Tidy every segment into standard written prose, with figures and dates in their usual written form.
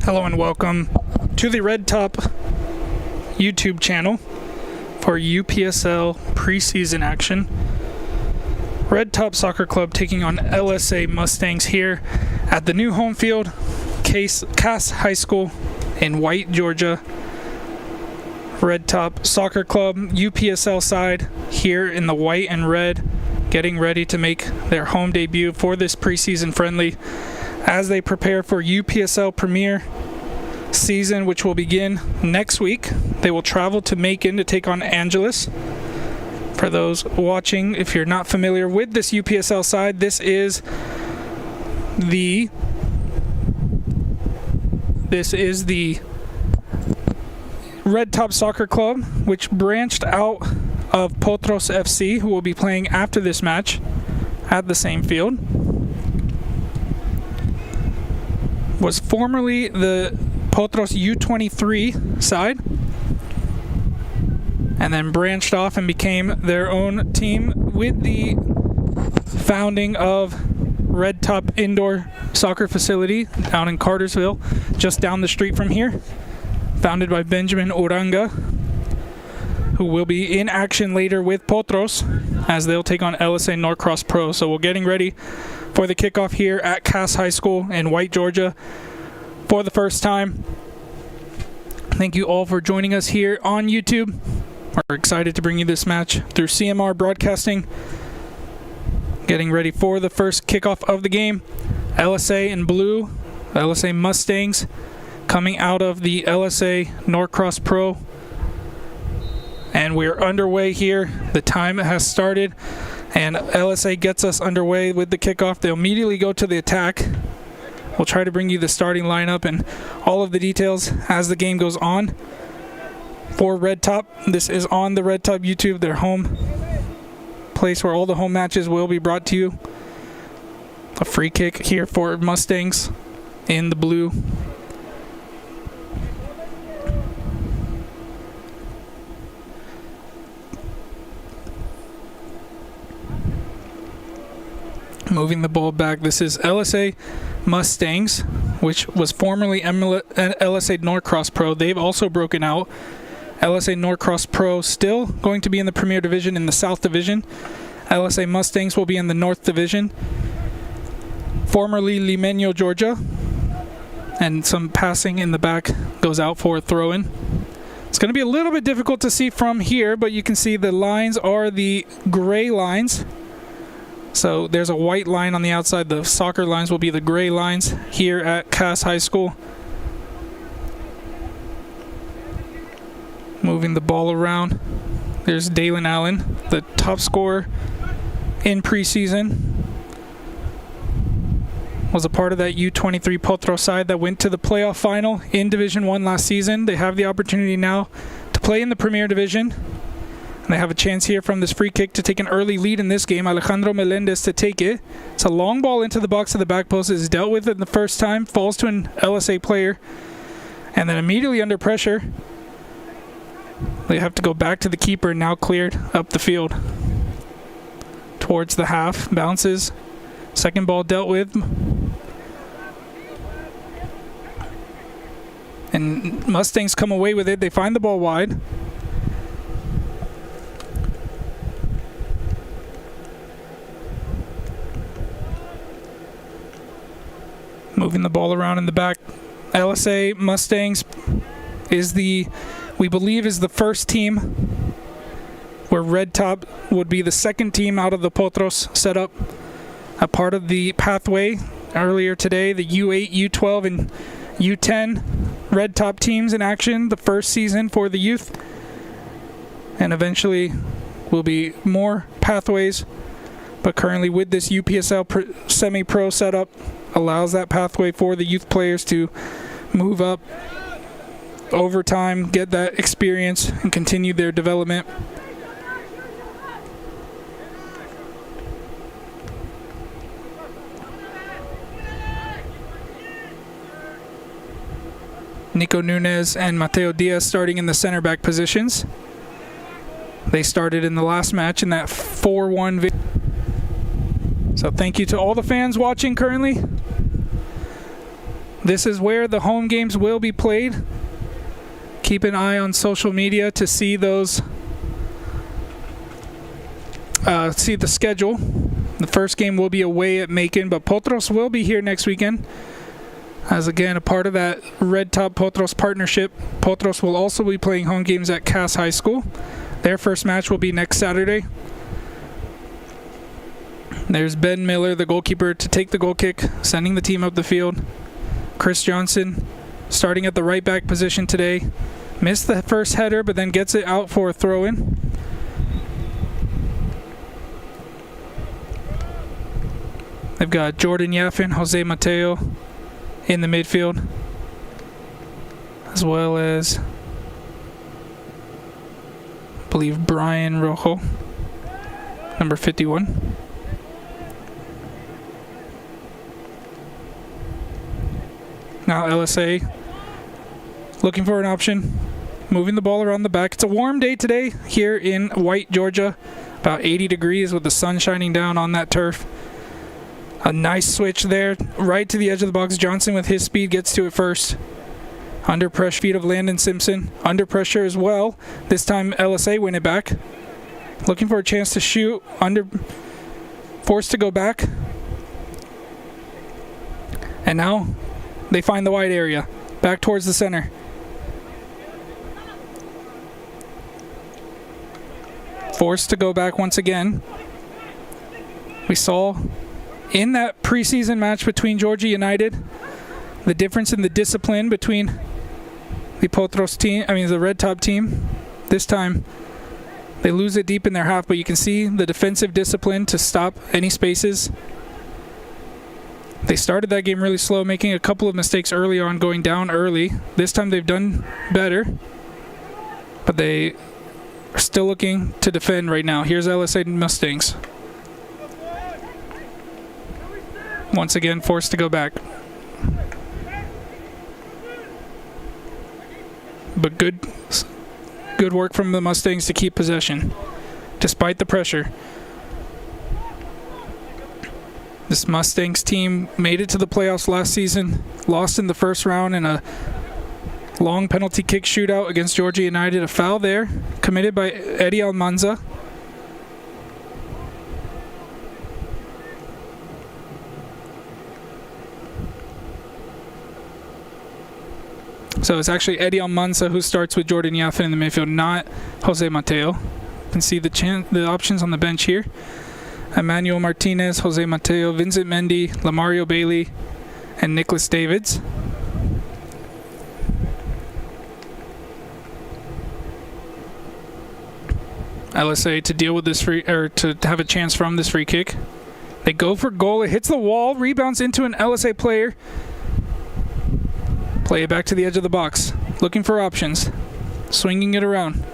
Hello and welcome to the Red Top YouTube channel for UPSL preseason action. Red Top Soccer Club taking on LSA Mustangs here at the new home field, Cass High School in White, Georgia. Red Top Soccer Club, UPSL side here in the white and red, getting ready to make their home debut for this preseason friendly as they prepare for UPSL Premier season, which will begin next week. They will travel to Macon to take on Angeles. For those watching, if you're not familiar with this UPSL side, this is the Red Top Soccer Club, which branched out of Potros FC, who will be playing after this match at the same field. Was formerly the Potros U23 side, and then branched off and became their own team with the founding of Red Top Indoor Soccer Facility down in Cartersville, just down the street from here, founded by Benjamin Oranga, who will be in action later with Potros as they'll take on LSA Norcross Pro. So we're getting ready for the kickoff here at Cass High School in White, Georgia for the first time. Thank you all for joining us here on YouTube. We're excited to bring you this match through CMR Broadcasting. Getting ready for the first kickoff of the game. LSA in blue, LSA Mustangs coming out of the LSA Norcross Pro. And we're underway here. The time has started, and LSA gets us underway with the kickoff. They'll immediately go to the attack. We'll try to bring you the starting lineup and all of the details as the game goes on. For Red Top, this is on the Red Top YouTube, their home place where all the home matches will be brought to you. A free kick here for Mustangs in the blue. Moving the ball back, this is LSA Mustangs, which was formerly LSA Norcross Pro. They've also broken out. LSA Norcross Pro still going to be in the Premier Division in the South Division. LSA Mustangs will be in the North Division. Formerly Limeño, Georgia. And some passing in the back goes out for a throw-in. It's going to be a little bit difficult to see from here, but you can see the lines are the gray lines. So there's a white line on the outside. The soccer lines will be the gray lines here at Cass High School. Moving the ball around. There's Dalen Allen, the top scorer in preseason. Was a part of that U23 Potro side that went to the playoff final in Division 1 last season. They have the opportunity now to play in the Premier Division. They have a chance here from this free kick to take an early lead in this game. Alejandro Melendez to take it. It's a long ball into the box of the back post. It is dealt with it the first time. Falls to an LSA player. And then immediately under pressure, they have to go back to the keeper, now cleared up the field. Towards the half. Bounces. Second ball dealt with. And Mustangs come away with it. They find the ball wide. Moving the ball around in the back. LSA Mustangs we believe is the first team, where Red Top would be the second team out of the Potros setup. A part of the pathway earlier today, the U8, U12, and U10 Red Top teams in action the first season for the youth. And eventually will be more pathways. But currently with this UPSL semi-pro setup, allows that pathway for the youth players to move up over time, get that experience, and continue their development. Nico Nunez and Mateo Diaz starting in the center back positions. They started in the last match in that 4-1 victory. So thank you to all the fans watching currently. This is where the home games will be played. Keep an eye on social media to see those, see the schedule. The first game will be away at Macon, but Potros will be here next weekend. As again, a part of that Red Top Potros partnership, Potros will also be playing home games at Cass High School. Their first match will be next Saturday. There's Ben Miller, the goalkeeper, to take the goal kick, sending the team up the field. Chris Johnson starting at the right back position today. Missed the first header, but then gets it out for a throw-in. They've got Jordan Yaffin, Jose Mateo in the midfield, as well as, I believe, Brian Rojo, number 51. Now LSA looking for an option, moving the ball around the back. It's a warm day today here in White, Georgia, about 80 degrees with the sun shining down on that turf. A nice switch there, right to the edge of the box. Johnson with his speed gets to it first. Under pressure, feet of Landon Simpson. Under pressure as well. This time LSA win it back. Looking for a chance to shoot. Forced to go back. And now they find the wide area. Back towards the center. Forced to go back once again. We saw in that preseason match between Georgia United the difference in the discipline between the Potros team, the Red Top team. This time they lose it deep in their half, but you can see the defensive discipline to stop any spaces. They started that game really slow, making a couple of mistakes early on, going down early. This time they've done better, but they are still looking to defend right now. Here's LSA Mustangs. Once again, forced to go back. But good work from the Mustangs to keep possession, despite the pressure. This Mustangs team made it to the playoffs last season, lost in the first round in a long penalty kick shootout against Georgia United. A foul there, committed by Eddie Almanza. So it's actually Eddie Almanza who starts with Jordan Yaffin in the midfield, not Jose Mateo. You can see the options on the bench here. Emmanuel Martinez, Jose Mateo, Vincent Mendy, Lamario Bailey, and Nicholas Davids. LSA to deal with this to have a chance from this free kick. They go for goal. It hits the wall, rebounds into an LSA player. Play it back to the edge of the box. Looking for options. Swinging it around.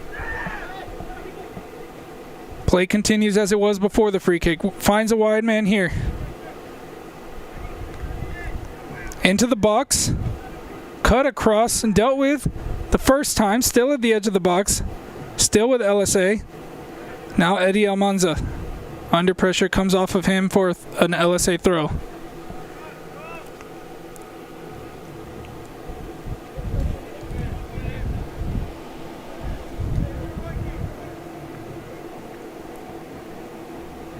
Play continues as it was before the free kick. Finds a wide man here. Into the box. Cut across and dealt with the first time. Still at the edge of the box. Still with LSA. Now Eddie Almanza. Under pressure, comes off of him for an LSA throw.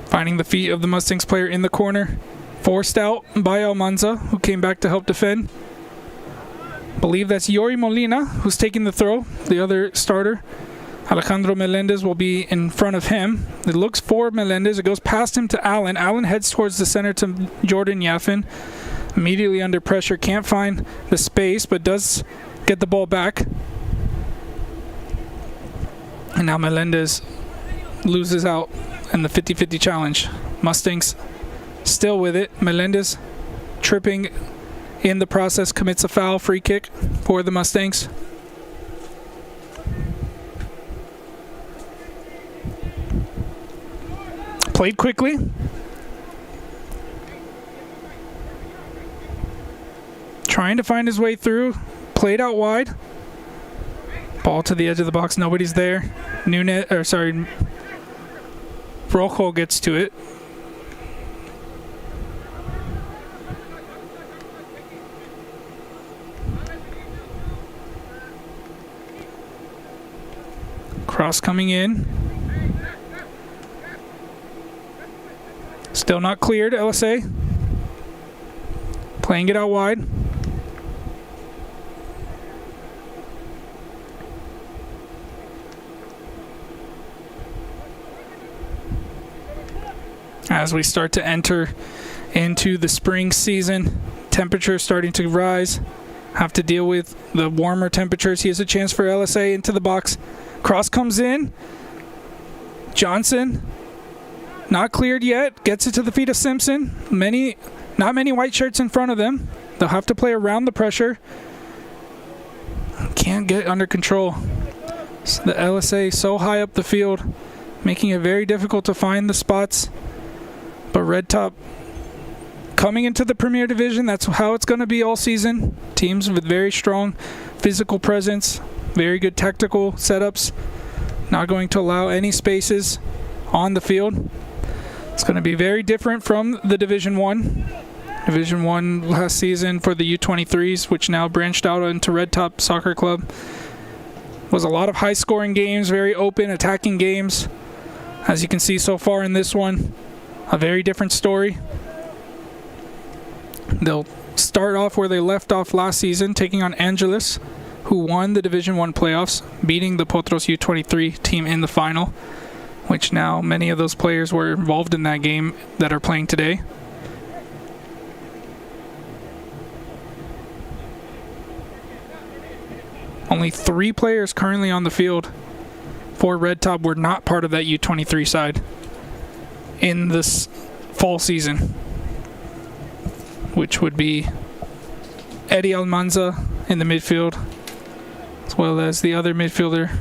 Finding the feet of the Mustangs player in the corner. Forced out by Almanza, who came back to help defend. Believe that's Yori Molina who's taking the throw, the other starter. Alejandro Melendez will be in front of him. It looks for Melendez. It goes past him to Allen. Allen heads towards the center to Jordan Yaffin. Immediately under pressure. Can't find the space, but does get the ball back. And now Melendez loses out in the 50-50 challenge. Mustangs still with it. Melendez tripping in the process, commits a foul. Free kick for the Mustangs. Played quickly. Trying to find his way through. Played out wide. Ball to the edge of the box. Nobody's there. Rojo gets to it. Cross coming in. Still not cleared, LSA. Playing it out wide. As we start to enter into the spring season, temperatures starting to rise. Have to deal with the warmer temperatures. He has a chance for LSA into the box. Cross comes in. Johnson, not cleared yet. Gets it to the feet of Simpson. Not many white shirts in front of them. They'll have to play around the pressure. Can't get under control. So the LSA so high up the field, making it very difficult to find the spots. But Red Top coming into the Premier Division, that's how it's going to be all season. Teams with very strong physical presence, very good tactical setups, not going to allow any spaces on the field. It's going to be very different from the Division 1. Division 1 last season for the U23s, which now branched out into Red Top Soccer Club, was a lot of high-scoring games, very open, attacking games. As you can see so far in this one, a very different story. They'll start off where they left off last season, taking on Angeles, who won the Division 1 playoffs, beating the Potros U23 team in the final, which now many of those players were involved in that game that are playing today. Only 3 players currently on the field for Red Top were not part of that U23 side in this fall season, which would be Eddie Almanza in the midfield, as well as the other midfielder,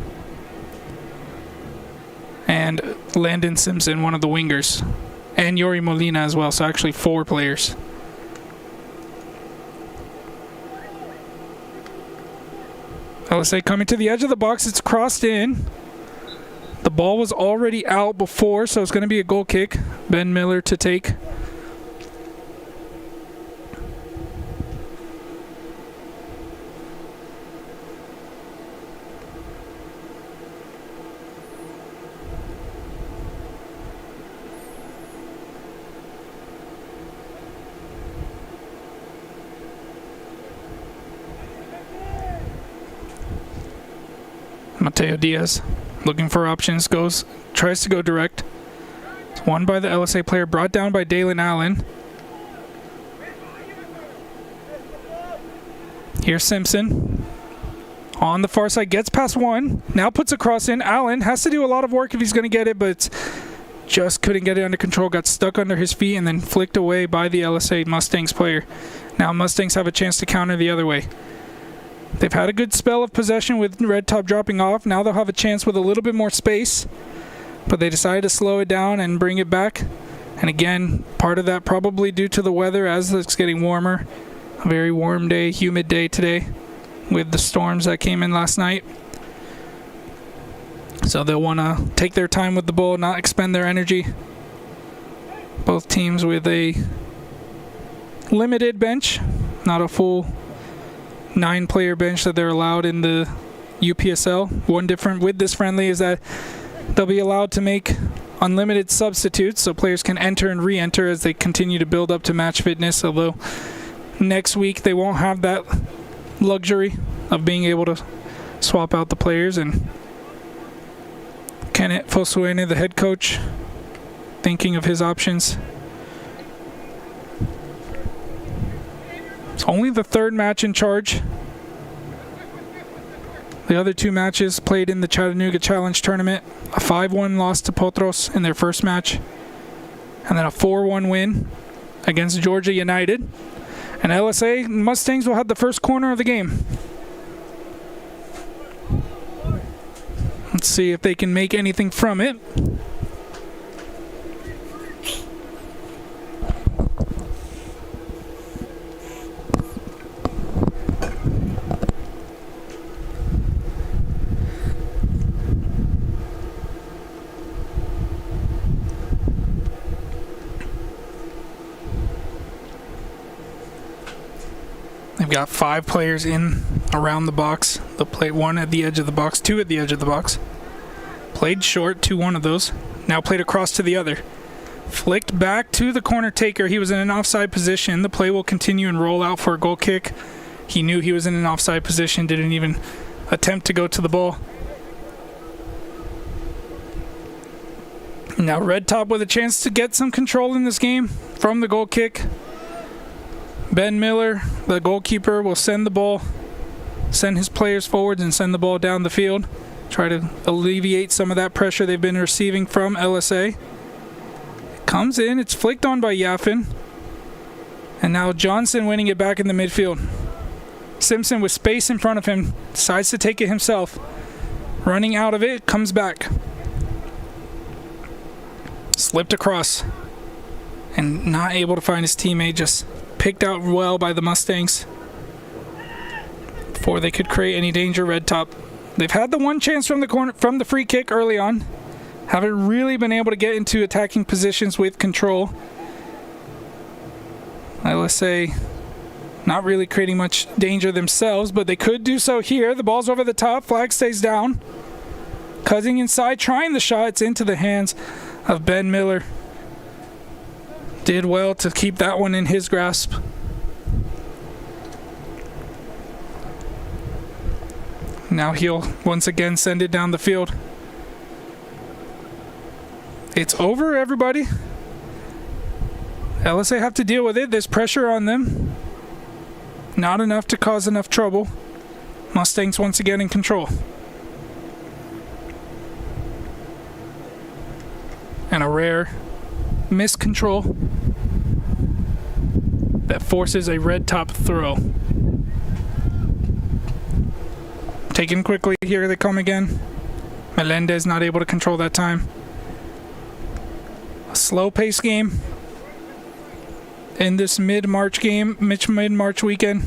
and Landon Simpson, one of the wingers, and Yori Molina as well, so actually 4 players. LSA coming to the edge of the box, it's crossed in. The ball was already out before, so it's going to be a goal kick. Ben Miller to take. Mateo Diaz looking for options, tries to go direct. It's won by the LSA player, brought down by Dalen Allen. Here's Simpson. On the far side, gets past one. Now puts a cross in. Allen has to do a lot of work if he's going to get it, but just couldn't get it under control. Got stuck under his feet and then flicked away by the LSA Mustangs player. Now Mustangs have a chance to counter the other way. They've had a good spell of possession with Red Top dropping off. Now they'll have a chance with a little bit more space, but they decided to slow it down and bring it back. And again, part of that probably due to the weather as it's getting warmer. A very warm day, humid day today with the storms that came in last night. So they'll want to take their time with the ball, not expend their energy. Both teams with a limited bench, not a full 9-player bench that they're allowed in the UPSL. One different with this friendly is that they'll be allowed to make unlimited substitutes, so players can enter and re-enter as they continue to build up to match fitness, although next week they won't have that luxury of being able to swap out the players. And Kenneth Fosuene, the head coach, thinking of his options. It's only the 3rd match in charge. The other 2 matches played in the Chattanooga Challenge Tournament. A 5-1 loss to Potros in their first match, and then a 4-1 win against Georgia United. And LSA Mustangs will have the first corner of the game. Let's see if they can make anything from it. They've got 5 players in around the box. They'll play 1 at the edge of the box, 2 at the edge of the box. Played short to one of those. Now played across to the other. Flicked back to the corner taker. He was in an offside position. The play will continue and roll out for a goal kick. He knew he was in an offside position, didn't even attempt to go to the ball. Now Red Top with a chance to get some control in this game from the goal kick. Ben Miller, the goalkeeper, will send his players forwards and send the ball down the field. Try to alleviate some of that pressure they've been receiving from LSA. It comes in, it's flicked on by Yaffin. And now Johnson winning it back in the midfield. Simpson with space in front of him, decides to take it himself. Running out of it, comes back. Slipped across. And not able to find his teammate, just picked out well by the Mustangs. Before they could create any danger, Red Top. They've had the one chance from the corner, from the free kick early on. Haven't really been able to get into attacking positions with control. LSA not really creating much danger themselves, but they could do so here. The ball's over the top, flag stays down. Cutting inside, trying the shot. It's into the hands of Ben Miller. Did well to keep that one in his grasp. Now he'll once again send it down the field. It's over, everybody. LSA have to deal with it. There's pressure on them. Not enough to cause enough trouble. Mustangs once again in control. And a rare miscontrol that forces a Red Top throw. Taken quickly, here they come again. Melendez not able to control that time. A slow-paced game in this mid-March weekend.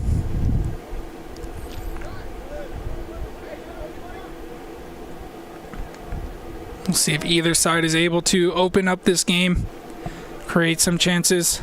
We'll see if either side is able to open up this game, create some chances.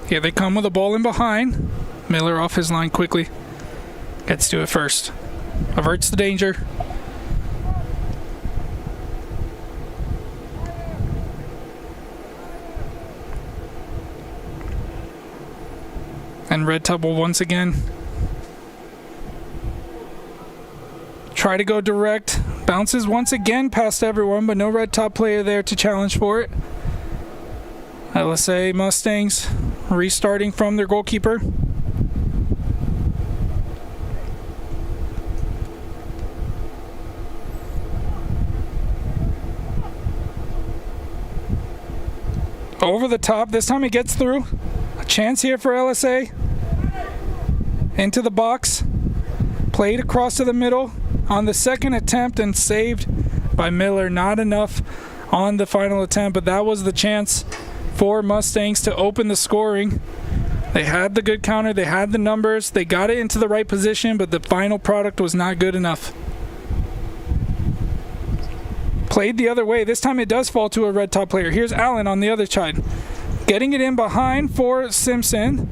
Here they come with a ball in behind. Miller off his line quickly. Gets to it first. Averts the danger. And Red Top will once again try to go direct. Bounces once again past everyone, but no Red Top player there to challenge for it. LSA Mustangs restarting from their goalkeeper. Over the top, this time it gets through. A chance here for LSA. Into the box. Played across to the middle on the second attempt and saved by Miller. Not enough on the final attempt, but that was the chance for Mustangs to open the scoring. They had the good counter, they had the numbers, they got it into the right position, but the final product was not good enough. Played the other way. This time it does fall to a Red Top player. Here's Allen on the other side. Getting it in behind for Simpson.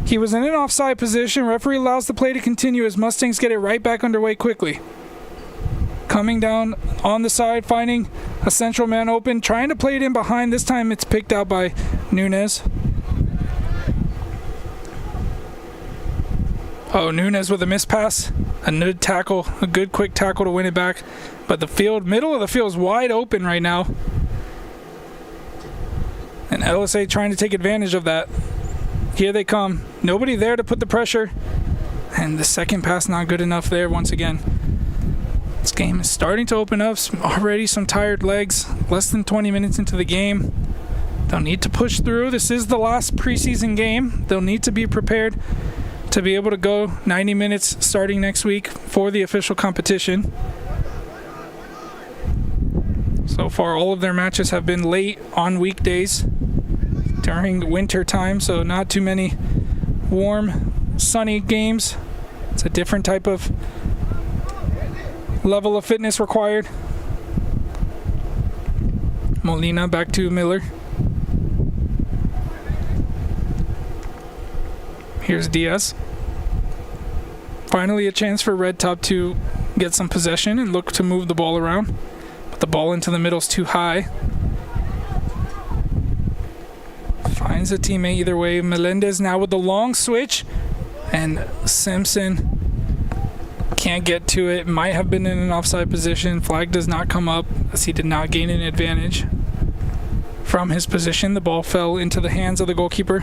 He was in an offside position. Referee allows the play to continue as Mustangs get it right back underway quickly. Coming down on the side, finding a central man open, trying to play it in behind. This time it's picked out by Nunez. Oh, Nunez with a mispass. A good tackle, a good quick tackle to win it back. But the field, middle of the field is wide open right now. And LSA trying to take advantage of that. Here they come. Nobody there to put the pressure. And the second pass not good enough there once again. This game is starting to open up. Already some tired legs. Less than 20 minutes into the game. They'll need to push through. This is the last preseason game. They'll need to be prepared to be able to go 90 minutes starting next week for the official competition. So far, all of their matches have been late on weekdays during winter time, so not too many warm, sunny games. It's a different type of level of fitness required. Molina back to Miller. Here's Diaz. Finally a chance for Red Top to get some possession and look to move the ball around. But the ball into the middle is too high. Finds a teammate either way. Melendez now with the long switch. And Simpson can't get to it. Might have been in an offside position. Flag does not come up as he did not gain an advantage from his position. The ball fell into the hands of the goalkeeper.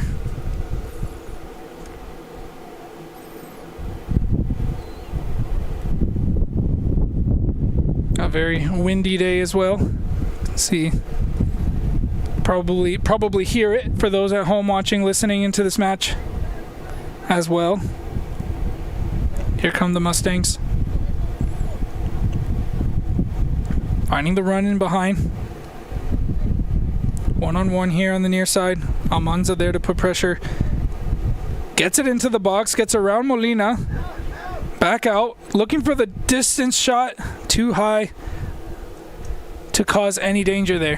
A very windy day as well. See, probably hear it for those at home watching, listening into this match as well. Here come the Mustangs. Finding the run in behind. One-on-one here on the near side. Almanza there to put pressure. Gets it into the box, gets around Molina. Back out, looking for the distance shot. Too high to cause any danger there.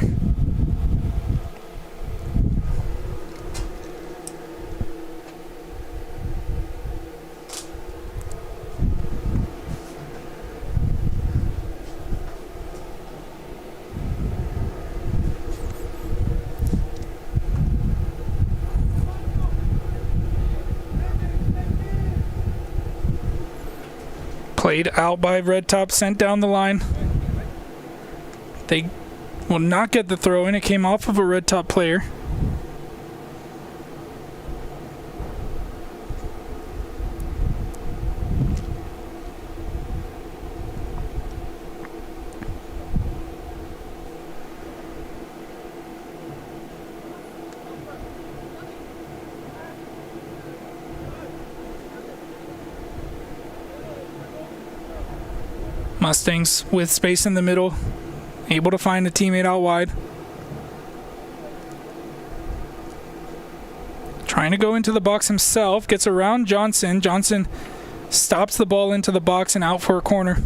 Played out by Red Top, sent down the line. They will not get the throw in. It came off of a Red Top player. Mustangs with space in the middle, able to find a teammate out wide. Trying to go into the box himself, gets around Johnson. Johnson stops the ball into the box and out for a corner.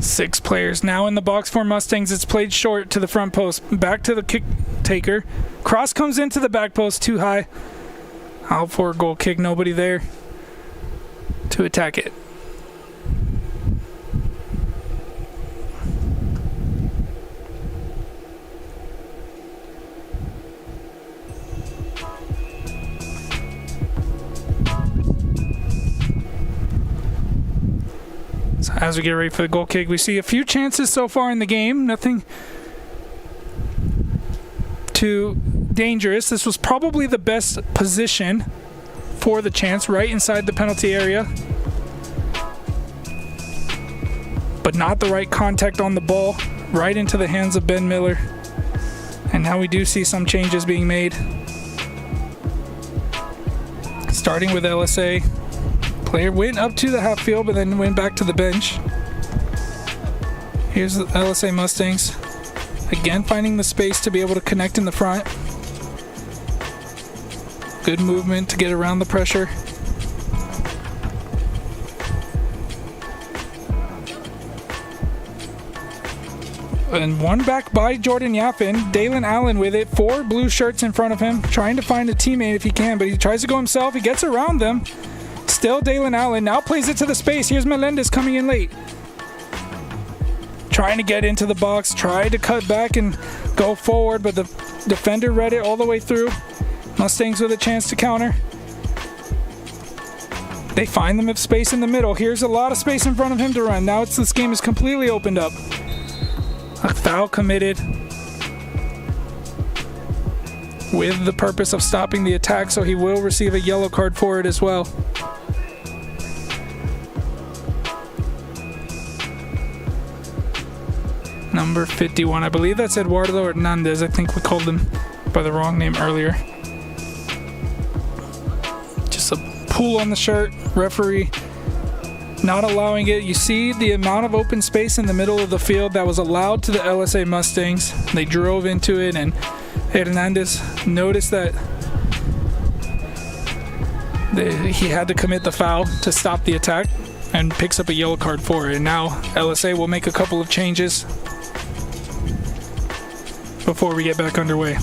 Six players now in the box for Mustangs. It's played short to the front post. Back to the kick taker. Cross comes into the back post, too high. Out for a goal kick. Nobody there to attack it. As we get ready for the goal kick, we see a few chances so far in the game. Nothing too dangerous. This was probably the best position for the chance, right inside the penalty area. But not the right contact on the ball, right into the hands of Ben Miller. And now we do see some changes being made. Starting with LSA. Player went up to the half field, but then went back to the bench. Here's the LSA Mustangs. Again, finding the space to be able to connect in the front. Good movement to get around the pressure. And one back by Jordan Yaffin. Dalen Allen with it. 4 blue shirts in front of him. Trying to find a teammate if he can, but he tries to go himself. He gets around them. Still Dalen Allen. Now plays it to the space. Here's Melendez coming in late. Trying to get into the box. Tried to cut back and go forward, but the defender read it all the way through. Mustangs with a chance to counter. They find them with space in the middle. Here's a lot of space in front of him to run. Now this game is completely opened up. A foul committed with the purpose of stopping the attack, so he will receive a yellow card for it as well. Number 51, I believe that's Eduardo Hernandez. I think we called him by the wrong name earlier. Just a pull on the shirt, referee not allowing it. You see the amount of open space in the middle of the field that was allowed to the LSA Mustangs. They drove into it, and Hernandez noticed that he had to commit the foul to stop the attack and picks up a yellow card for it. And now LSA will make a couple of changes before we get back underway.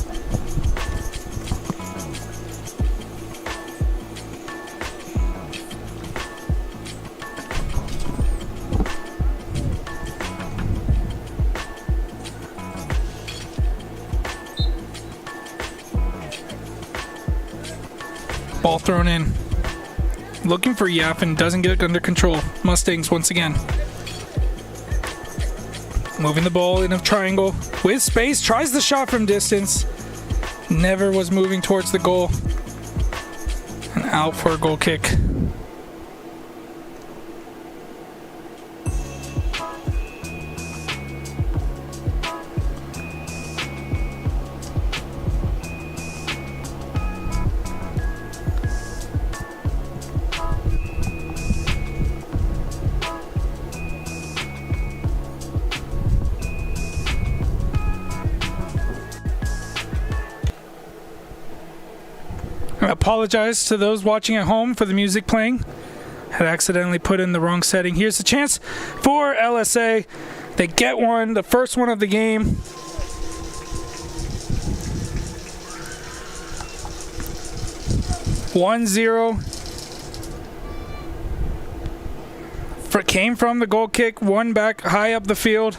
Ball thrown in. Looking for Yaffin, doesn't get it under control. Mustangs once again. Moving the ball in a triangle with space, tries the shot from distance. Never was moving towards the goal. And out for a goal kick. I apologize to those watching at home for the music playing. Had accidentally put in the wrong setting. Here's the chance for LSA. They get one, the first one of the game. (1-0). Came from the goal kick, one back high up the field.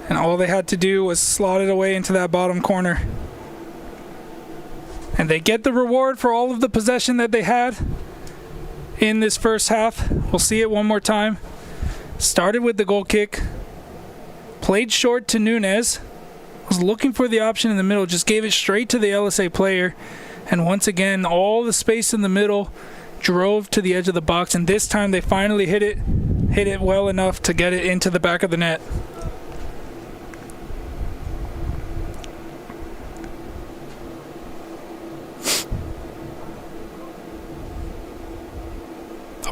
And all they had to do was slot it away into that bottom corner. And they get the reward for all of the possession that they had in this first half. We'll see it one more time. Started with the goal kick. Played short to Nunez. Was looking for the option in the middle. Just gave it straight to the LSA player. And once again, all the space in the middle drove to the edge of the box. And this time they finally hit it well enough to get it into the back of the net.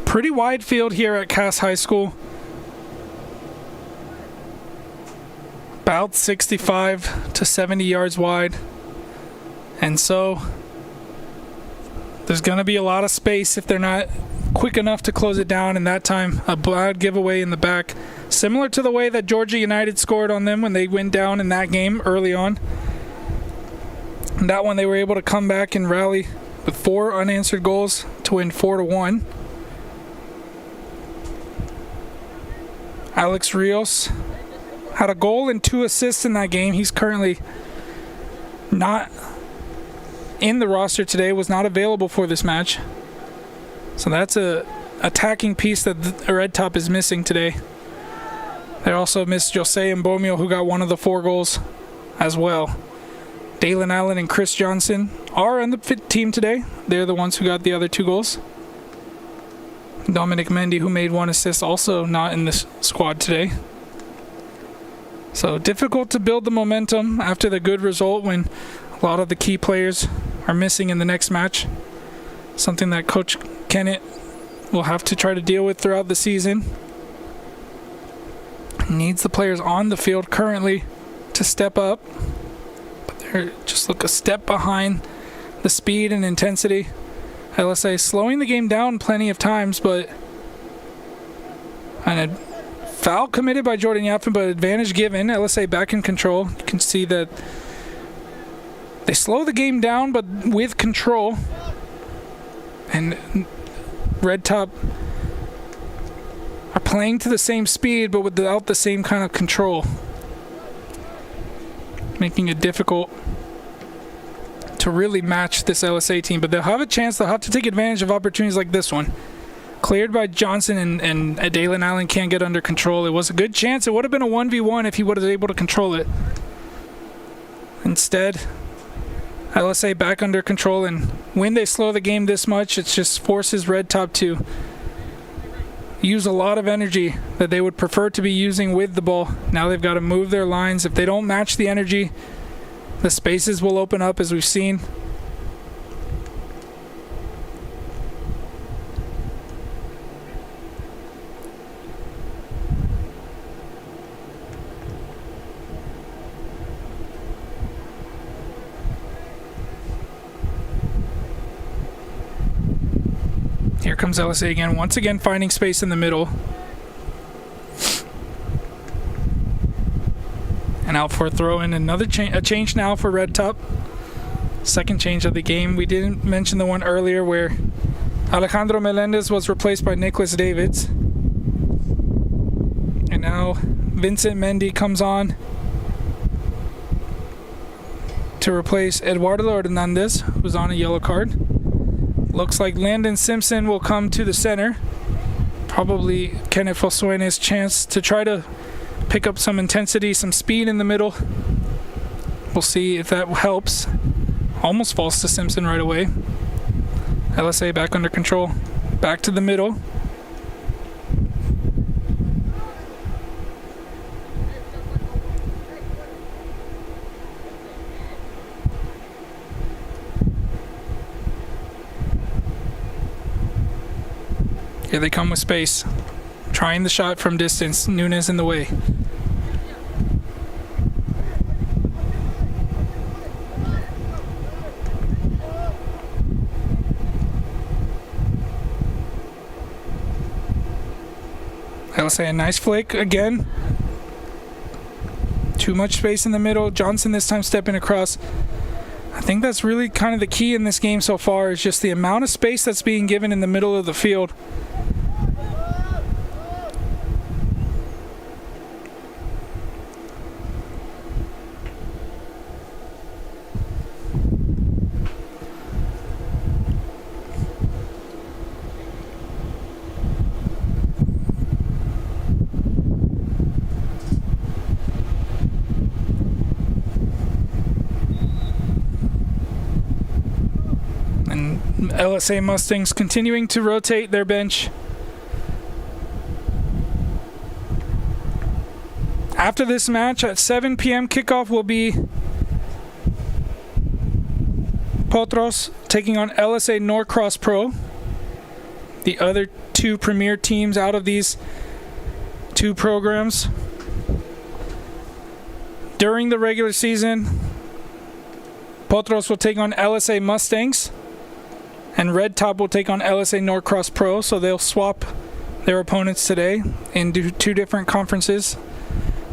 Pretty wide field here at Cass High School. About 65 to 70 yards wide. And so there's going to be a lot of space if they're not quick enough to close it down. And that time, a bad giveaway in the back. Similar to the way that Georgia United scored on them when they went down in that game early on. And that one they were able to come back and rally with 4 unanswered goals to win 4-1. Alex Rios had a goal and 2 assists in that game. He's currently not in the roster today, was not available for this match. So that's a attacking piece that the Red Top is missing today. They also missed Jose Mbomio, who got one of the 4 goals as well. Dalen Allen and Chris Johnson are on the fit team today. They're the ones who got the other 2 goals. Dominic Mendy, who made 1 assist, also not in this squad today. So difficult to build the momentum after the good result when a lot of the key players are missing in the next match. Something that Coach Kennett will have to try to deal with throughout the season. Needs the players on the field currently to step up. But they're just a step behind the speed and intensity. LSA slowing the game down plenty of times, but and a foul committed by Jordan Yaffin, but advantage given. LSA back in control. You can see that they slow the game down, but with control. And Red Top are playing to the same speed, but without the same kind of control, making it difficult to really match this LSA team, but they'll have a chance. They'll have to take advantage of opportunities like this one. Cleared by Johnson, and Dalen Allen can't get under control. It was a good chance. It would have been a 1v1 if he would have been able to control it. Instead, LSA back under control, and when they slow the game this much, it just forces Red Top to use a lot of energy that they would prefer to be using with the ball. Now they've got to move their lines. If they don't match the energy, the spaces will open up, as we've seen. Here comes LSA again, once again finding space in the middle. And out for a throw in. Another change now for Red Top. Second change of the game. We didn't mention the one earlier where Alejandro Melendez was replaced by Nicholas Davids. And now Vincent Mendy comes on to replace Eduardo Hernandez, who's on a yellow card. Looks like Landon Simpson will come to the center. Probably Kenneth Fosuene's chance to try to pick up some intensity, some speed in the middle. We'll see if that helps. Almost falls to Simpson right away. LSA back under control. Back to the middle. Here they come with space. Trying the shot from distance. Nunes in the way. LSA a nice flick again. Too much space in the middle. Johnson this time stepping across. I think that's really kind of the key in this game so far, is just the amount of space that's being given in the middle of the field. LSA Mustangs continuing to rotate their bench. After this match at 7 p.m. kickoff will be Potros taking on LSA Norcross Pro. The other two premier teams out of these two programs. During the regular season, Potros will take on LSA Mustangs, and Red Top will take on LSA Norcross Pro, so they'll swap their opponents today in two different conferences.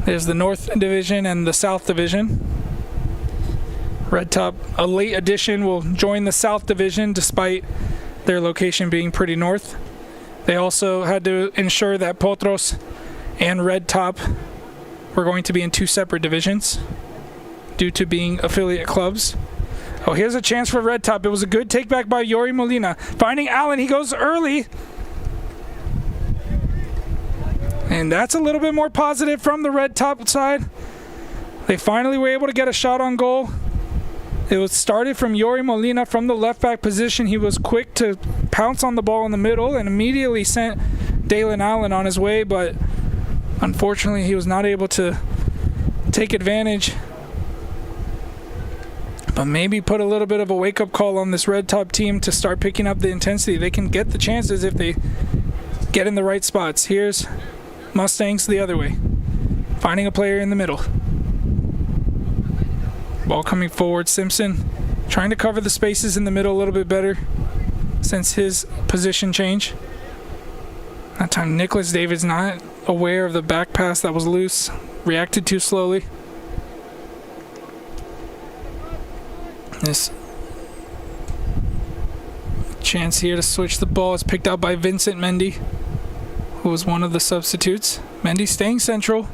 There's the North Division and the South Division. Red Top, a late addition, will join the South Division despite their location being pretty north. They also had to ensure that Potros and Red Top were going to be in two separate divisions due to being affiliate clubs. Oh, here's a chance for Red Top. It was a good take back by Yori Molina. Finding Allen, he goes early. And that's a little bit more positive from the Red Top side. They finally were able to get a shot on goal. It was started from Yori Molina from the left back position. He was quick to pounce on the ball in the middle and immediately sent Dalen Allen on his way, but unfortunately he was not able to take advantage. But maybe put a little bit of a wake-up call on this Red Top team to start picking up the intensity. They can get the chances if they get in the right spots. Here's Mustangs the other way, finding a player in the middle. Ball coming forward. Simpson trying to cover the spaces in the middle a little bit better since his position change. That time Nicholas David's not aware of the back pass that was loose, reacted too slowly. This chance here to switch the ball is picked out by Vincent Mendy, who was one of the substitutes. Mendy staying central.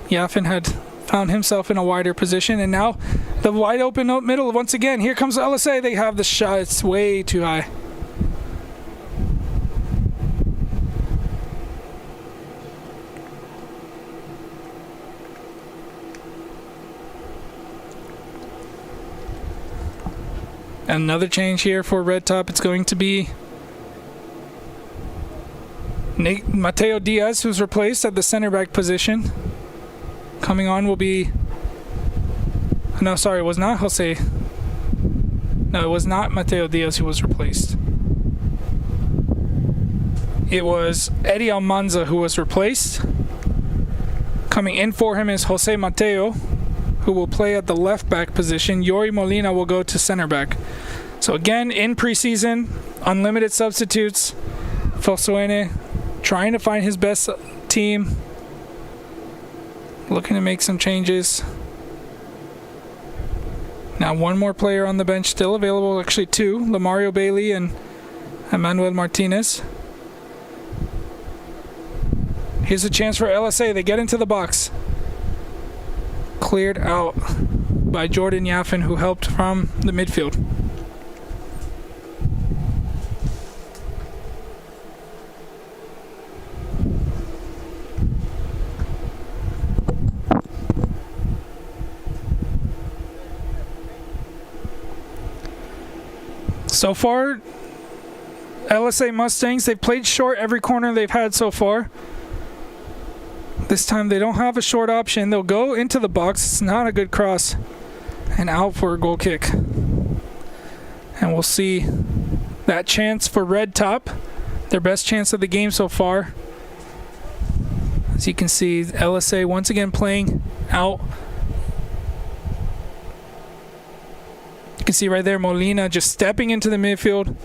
Yaffin had found himself in a wider position, and now The wide open middle once again. Here comes LSA. They have the shot. It's way too high. Another change here for Red Top. It's going to be Mateo Diaz, who's replaced at the center back position. Coming on will be... No, sorry, it was not Jose. No, it was not Mateo Diaz who was replaced. It was Eddie Almanza who was replaced. Coming in for him is Jose Mateo, who will play at the left back position. Yori Molina will go to center back. So again, in preseason, unlimited substitutes. Fosuene trying to find his best team. Looking to make some changes. Now one more player on the bench still available, actually two, Lamario Bailey and Emmanuel Martinez. Here's a chance for LSA. They get into the box. Cleared out by Jordan Yaffin, who helped from the midfield. So far, LSA Mustangs, they've played short every corner they've had so far. This time they don't have a short option. They'll go into the box. It's not a good cross. And out for a goal kick. And we'll see that chance for Red Top. Their best chance of the game so far. As you can see, LSA once again playing out. You can see right there Molina just stepping into the midfield.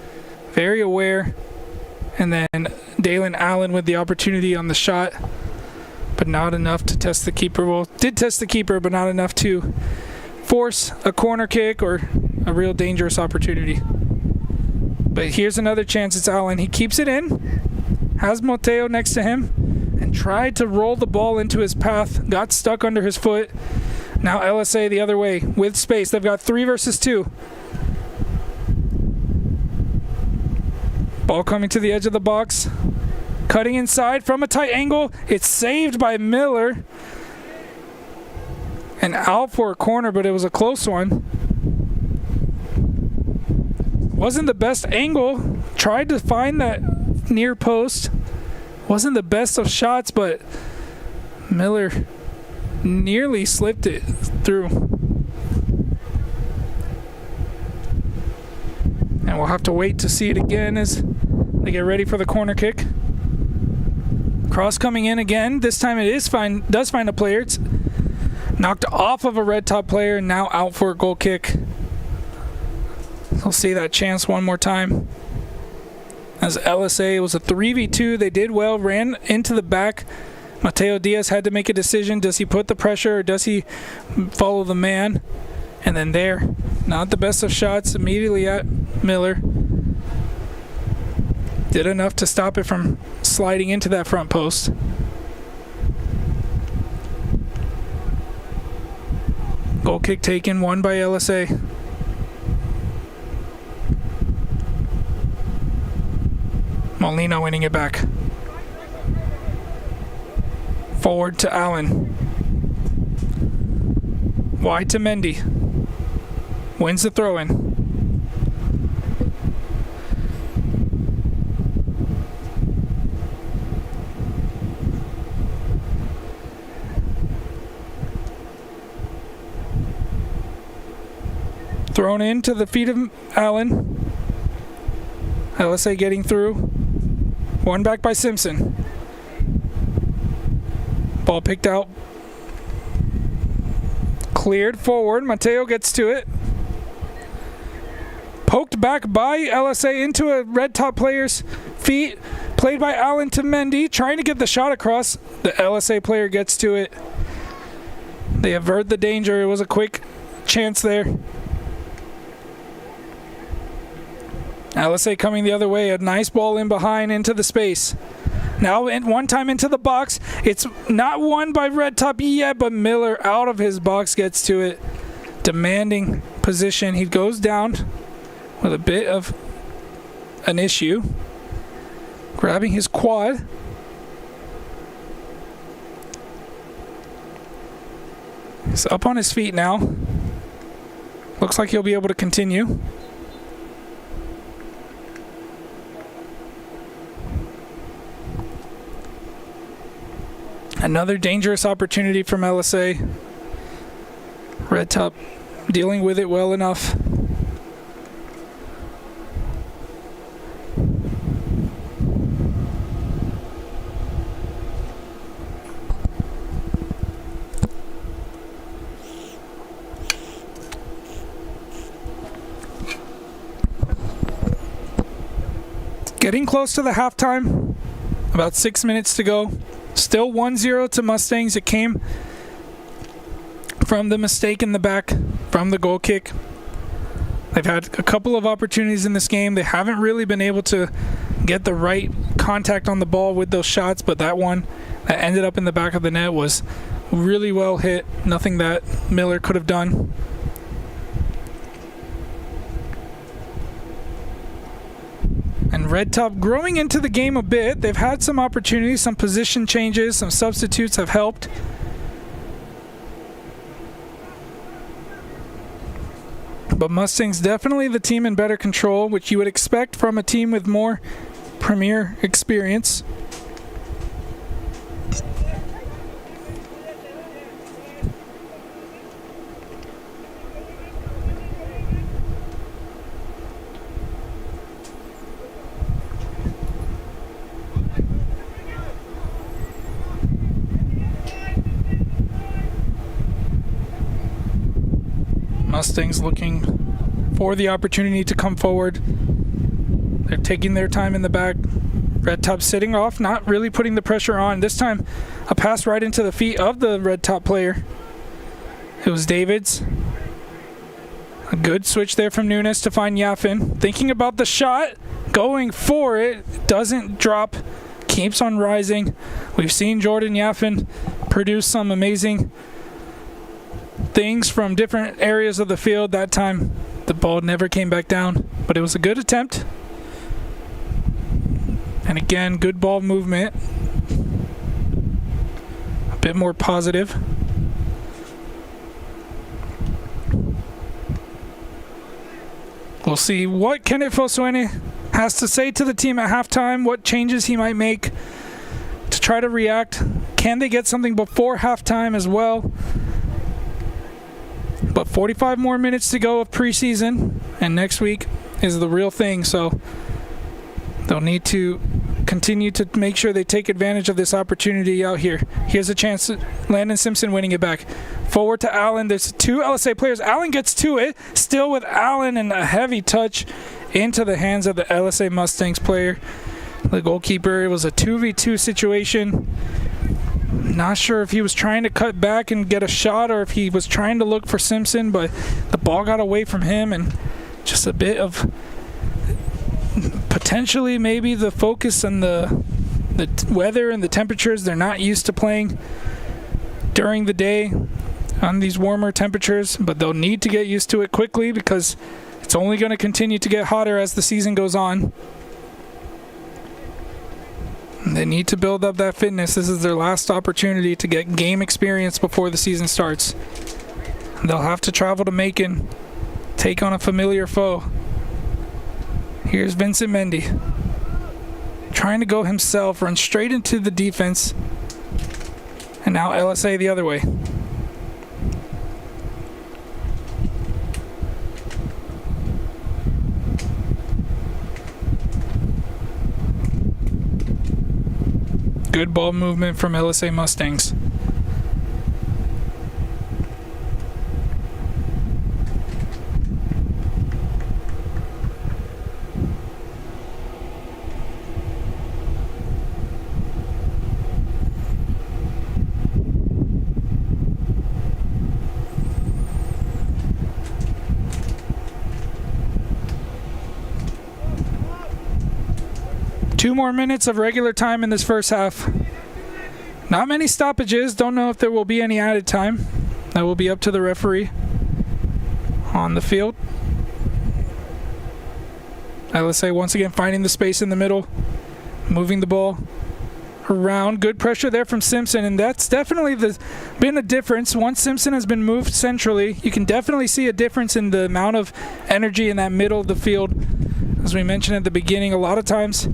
Very aware. And then Dalen Allen with the opportunity on the shot. But not enough to test the keeper. Well, did test the keeper, but not enough to force a corner kick or a real dangerous opportunity. But here's another chance. It's Allen. He keeps it in. Has Mateo next to him. And tried to roll the ball into his path. Got stuck under his foot. Now LSA the other way with space. They've got 3 versus 2. Ball coming to the edge of the box. Cutting inside from a tight angle. It's saved by Miller. And out for a corner, but it was a close one. Wasn't the best angle. Tried to find that near post. Wasn't the best of shots, but Miller nearly slipped it through. And we'll have to wait to see it again as they get ready for the corner kick. Cross coming in again. This time it does find a player. It's knocked off of a Red Top player and now out for a goal kick. We'll see that chance one more time. As LSA, it was a 3v2. They did well, ran into the back. Mateo Diaz had to make a decision. Does he put the pressure or does he follow the man? And then there, not the best of shots, immediately at Miller. Did enough to stop it from sliding into that front post. Goal kick taken, won by LSA. Molina winning it back. Forward to Allen. Wide to Mendy. Wins the throw-in. Thrown into the feet of Allen. LSA getting through. One back by Simpson. Ball picked out. Cleared forward. Mateo gets to it. Poked back by LSA into a Red Top player's feet. Played by Allen to Mendy. Trying to get the shot across. The LSA player gets to it. They avert the danger. It was a quick chance there. LSA coming the other way. A nice ball in behind into the space. Now one time into the box. It's not won by Red Top yet, but Miller out of his box gets to it. demanding position. He goes down with a bit of an issue, grabbing his quad. He's up on his feet now. Looks like he'll be able to continue. Another dangerous opportunity from LSA. Red Top dealing with it well enough. Getting close to the halftime. About 6 minutes to go. Still 1-0 to Mustangs. It came from the mistake in the back from the goal kick. They've had a couple of opportunities in this game. They haven't really been able to get the right contact on the ball with those shots, but that one that ended up in the back of the net was really well hit. Nothing that Miller could have done. And Red Top growing into the game a bit. They've had some opportunities, some position changes, some substitutes have helped. But Mustangs definitely the team in better control, which you would expect from a team with more Premier experience. Mustangs looking for the opportunity to come forward. They're taking their time in the back. Red Top sitting off, not really putting the pressure on. This time, a pass right into the feet of the Red Top player. It was Davids. A good switch there from Nunes to find Yaffin. Thinking about the shot, going for it. Doesn't drop, keeps on rising. We've seen Jordan Yaffin produce some amazing things from different areas of the field. That time the ball never came back down, but it was a good attempt. And again, good ball movement. A bit more positive. We'll see what Kenneth Fosuene has to say to the team at halftime, what changes he might make to try to react. Can they get something before halftime as well? But 45 more minutes to go of preseason, and next week is the real thing, so they'll need to continue to make sure they take advantage of this opportunity out here. Here's a chance, Landon Simpson winning it back. Forward to Allen. There's two LSA players. Allen gets to it, still with Allen, and a heavy touch into the hands of the LSA Mustangs player. The goalkeeper, it was a 2v2 situation. Not sure if he was trying to cut back and get a shot or if he was trying to look for Simpson, but the ball got away from him, and just a bit of potentially maybe the focus and the weather and the temperatures. They're not used to playing during the day on these warmer temperatures, but they'll need to get used to it quickly because it's only going to continue to get hotter as the season goes on. They need to build up that fitness. This is their last opportunity to get game experience before the season starts. They'll have to travel to Macon, take on a familiar foe. Here's Vincent Mendy. Trying to go himself, run straight into the defense. And now LSA the other way. Good ball movement from LSA Mustangs. Two more minutes of regular time in this first half. Not many stoppages. Don't know if there will be any added time. That will be up to the referee. on the field. LSA once again finding the space in the middle, moving the ball around. Good pressure there from Simpson, and that's definitely been a difference. Once Simpson has been moved centrally, you can definitely see a difference in the amount of energy in that middle of the field. As we mentioned at the beginning, a lot of times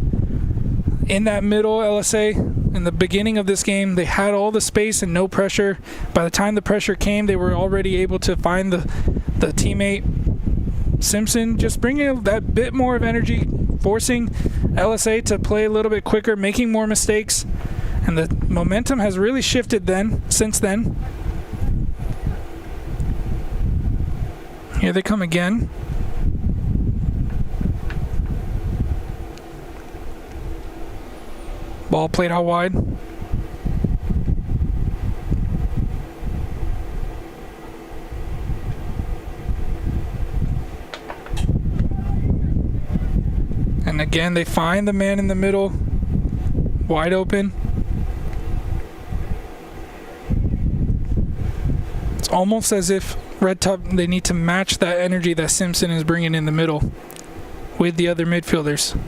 in that middle, LSA, in the beginning of this game, they had all the space and no pressure. By the time the pressure came, they were already able to find the teammate. Simpson just bringing that bit more of energy, forcing LSA to play a little bit quicker, making more mistakes, and the momentum has really shifted since then. Here they come again. Ball played out wide. And again, they find the man in the middle, wide open. It's almost as if Red Top, they need to match that energy that Simpson is bringing in the middle with the other midfielders.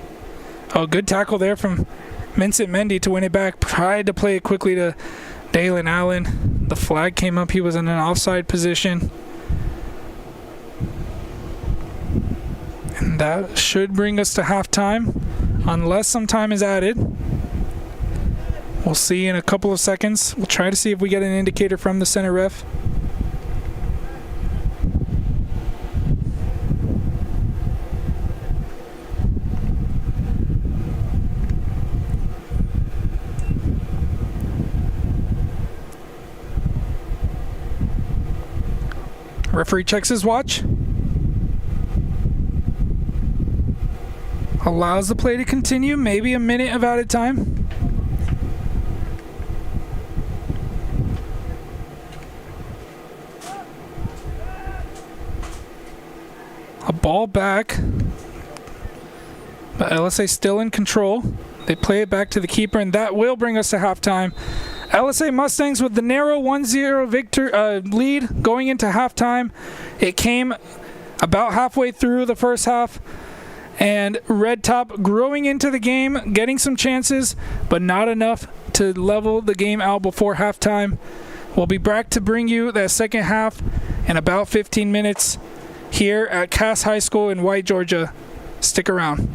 Oh, good tackle there from Vincent Mendy to win it back. Tried to play it quickly to Dalen Allen. The flag came up. He was in an offside position. And that should bring us to halftime, unless some time is added. We'll see in a couple of seconds. We'll try to see if we get an indicator from the center ref. Referee checks his watch. Allows the play to continue, maybe a minute of added time. A ball back, but LSA still in control. They play it back to the keeper, and that will bring us to halftime. LSA Mustangs with the narrow 1-0 lead going into halftime. It came about halfway through the first half, and Red Top growing into the game, getting some chances, but not enough to level the game out before halftime. We'll be back to bring you that second half in about 15 minutes here at Cass High School in White, Georgia. Stick around.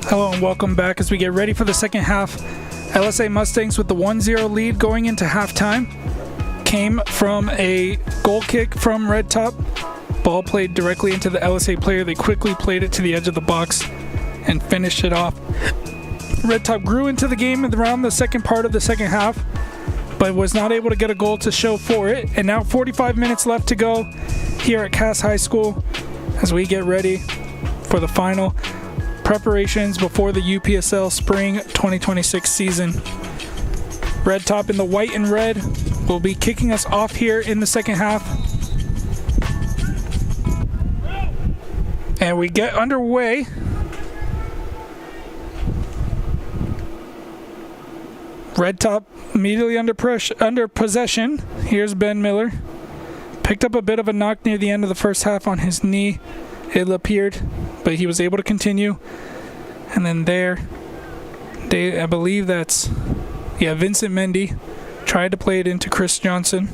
Hello and welcome back as we get ready for the second half. LSA Mustangs with the 1-0 lead going into halftime. Came from a goal kick from Red Top. Ball played directly into the LSA player. They quickly played it to the edge of the box and finished it off. Red Top grew into the game around the second part of the second half, but was not able to get a goal to show for it. And now 45 minutes left to go here at Cass High School as we get ready for the final preparations before the UPSL Spring 2026 season. Red Top in the white and red will be kicking us off here in the second half. And we get underway. Red Top immediately under possession. Here's Ben Miller. Picked up a bit of a knock near the end of the first half on his knee, it appeared, but he was able to continue. And then there, I believe that's, Vincent Mendy tried to play it into Chris Johnson.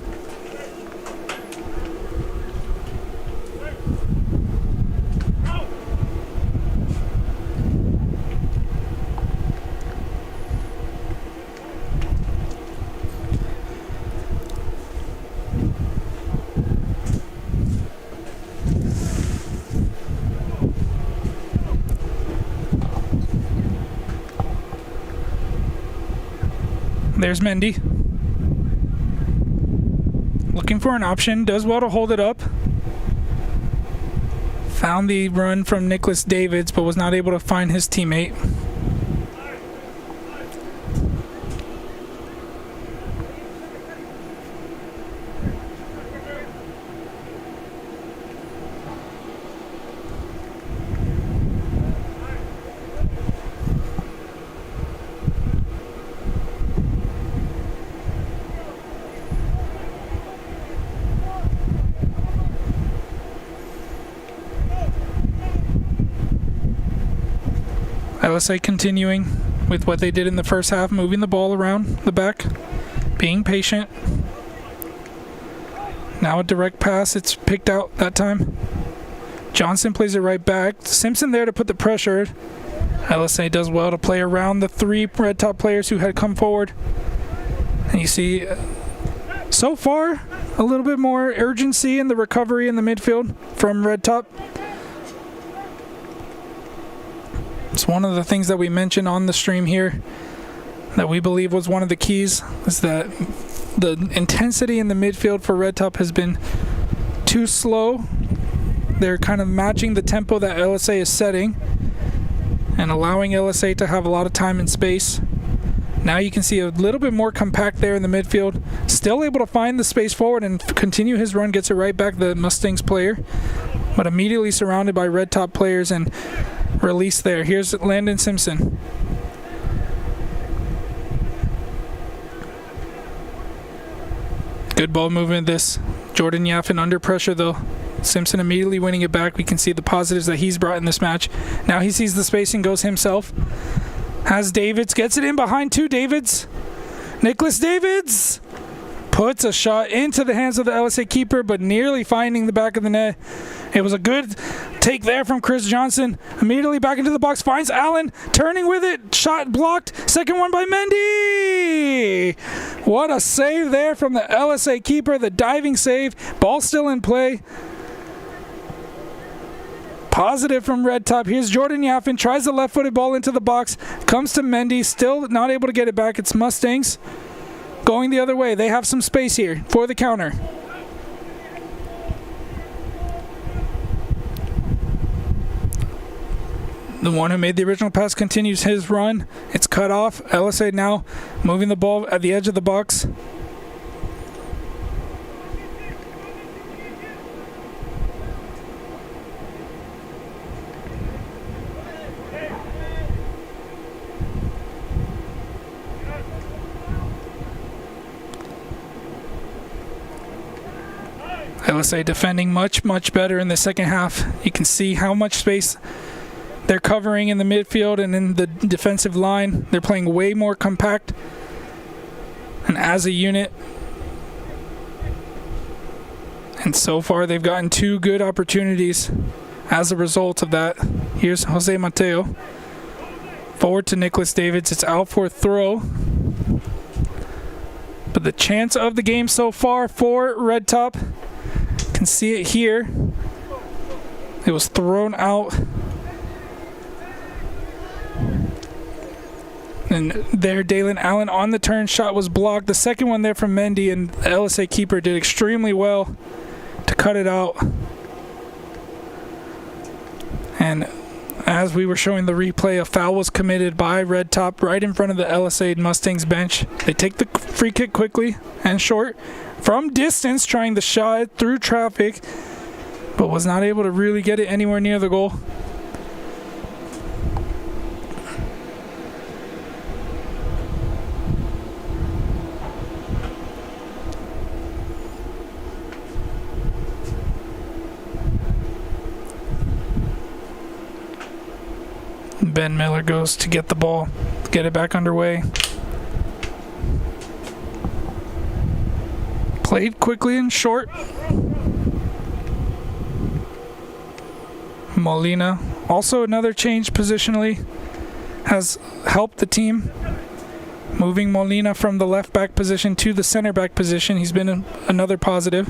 There's Mendy. Looking for an option. Does well to hold it up. Found the run from Nicholas Davids, but was not able to find his teammate. LSA continuing with what they did in the first half, moving the ball around the back, being patient. Now a direct pass, it's picked out that time. Johnson plays it right back. Simpson there to put the pressure. LSA does well to play around the three Red Top players who had come forward. And you see, so far, a little bit more urgency in the recovery in the midfield from Red Top. It's one of the things that we mentioned on the stream here that we believe was one of the keys, is that the intensity in the midfield for Red Top has been too slow. They're kind of matching the tempo that LSA is setting and allowing LSA to have a lot of time and space. Now you can see a little bit more compact there in the midfield. Still able to find the space forward and continue his run, gets it right back, the Mustangs player, but immediately surrounded by Red Top players and release there. Here's Landon Simpson. Good ball movement this. Jordan Yaffin under pressure though. Simpson immediately winning it back. We can see the positives that he's brought in this match. Now he sees the space and goes himself. Has Davids, gets it in behind two Davids. Nicholas Davids puts a shot into the hands of the LSA keeper, but nearly finding the back of the net. It was a good take there from Chris Johnson. Immediately back into the box, finds Allen, turning with it, shot blocked. Second one by Mendy. What a save there from the LSA keeper, the diving save. Ball still in play. Positive from Red Top. Here's Jordan Yaffin, tries the left-footed ball into the box, comes to Mendy, still not able to get it back. It's Mustangs going the other way. They have some space here for the counter. The one who made the original pass continues his run. It's cut off. LSA now moving the ball at the edge of the box. LSA defending much better in the second half. You can see how much space they're covering in the midfield and in the defensive line. They're playing way more compact and as a unit. And so far they've gotten two good opportunities as a result of that. Here's Jose Mateo. Forward to Nicholas Davids. It's out for a throw. But the chance of the game so far for Red Top, can see it here. It was thrown out. And there, Dalen Allen on the turn, shot was blocked. The second one there from Mendy, and the LSA keeper did extremely well to cut it out. And as we were showing the replay, a foul was committed by Red Top right in front of the LSA Mustangs bench. They take the free kick quickly and short from distance, trying the shot through traffic, but was not able to really get it anywhere near the goal. Ben Miller goes to get the ball, get it back underway. Played quickly and short. Molina, also another change positionally, has helped the team. Moving Molina from the left back position to the center back position. He's been another positive.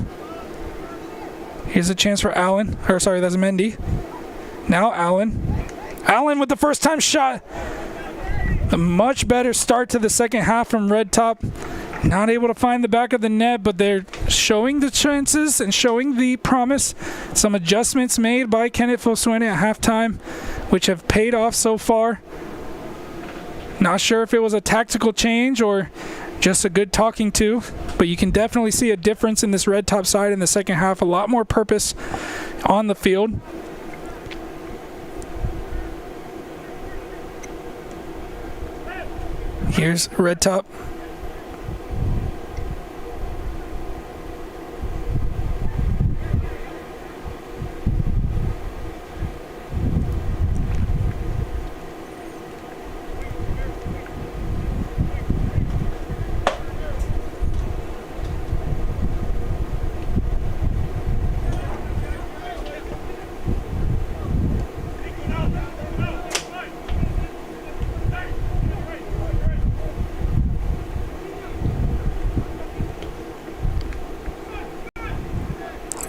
Here's a chance for Allen, that's Mendy. Now Allen. Allen with the first time shot. A much better start to the second half from Red Top. Not able to find the back of the net, but they're showing the chances and showing the promise. Some adjustments made by Kenneth Fosuene at halftime, which have paid off so far. Not sure if it was a tactical change or just a good talking to, but you can definitely see a difference in this Red Top side in the second half. A lot more purpose on the field. Here's Red Top.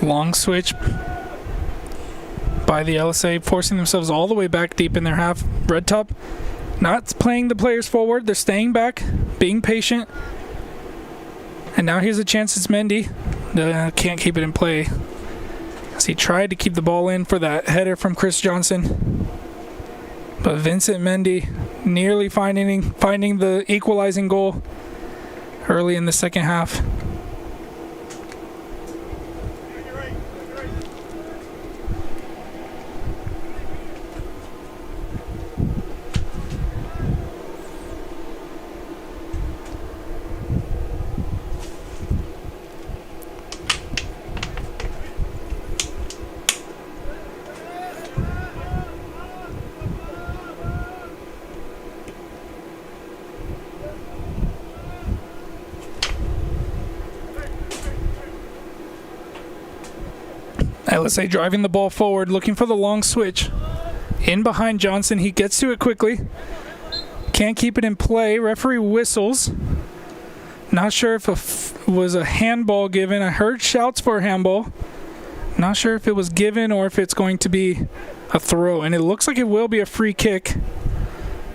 Long switch by the LSA, forcing themselves all the way back deep in their half. Red Top not playing the players forward. They're staying back, being patient. And now here's a chance. It's Mendy. Can't keep it in play, as he tried to keep the ball in for that header from Chris Johnson. But Vincent Mendy nearly finding the equalizing goal early in the second half. LSA driving the ball forward, looking for the long switch. In behind Johnson, he gets to it quickly. Can't keep it in play. Referee whistles. Not sure if it was a handball given. I heard shouts for a handball. Not sure if it was given or if it's going to be a throw. And it looks like it will be a free kick.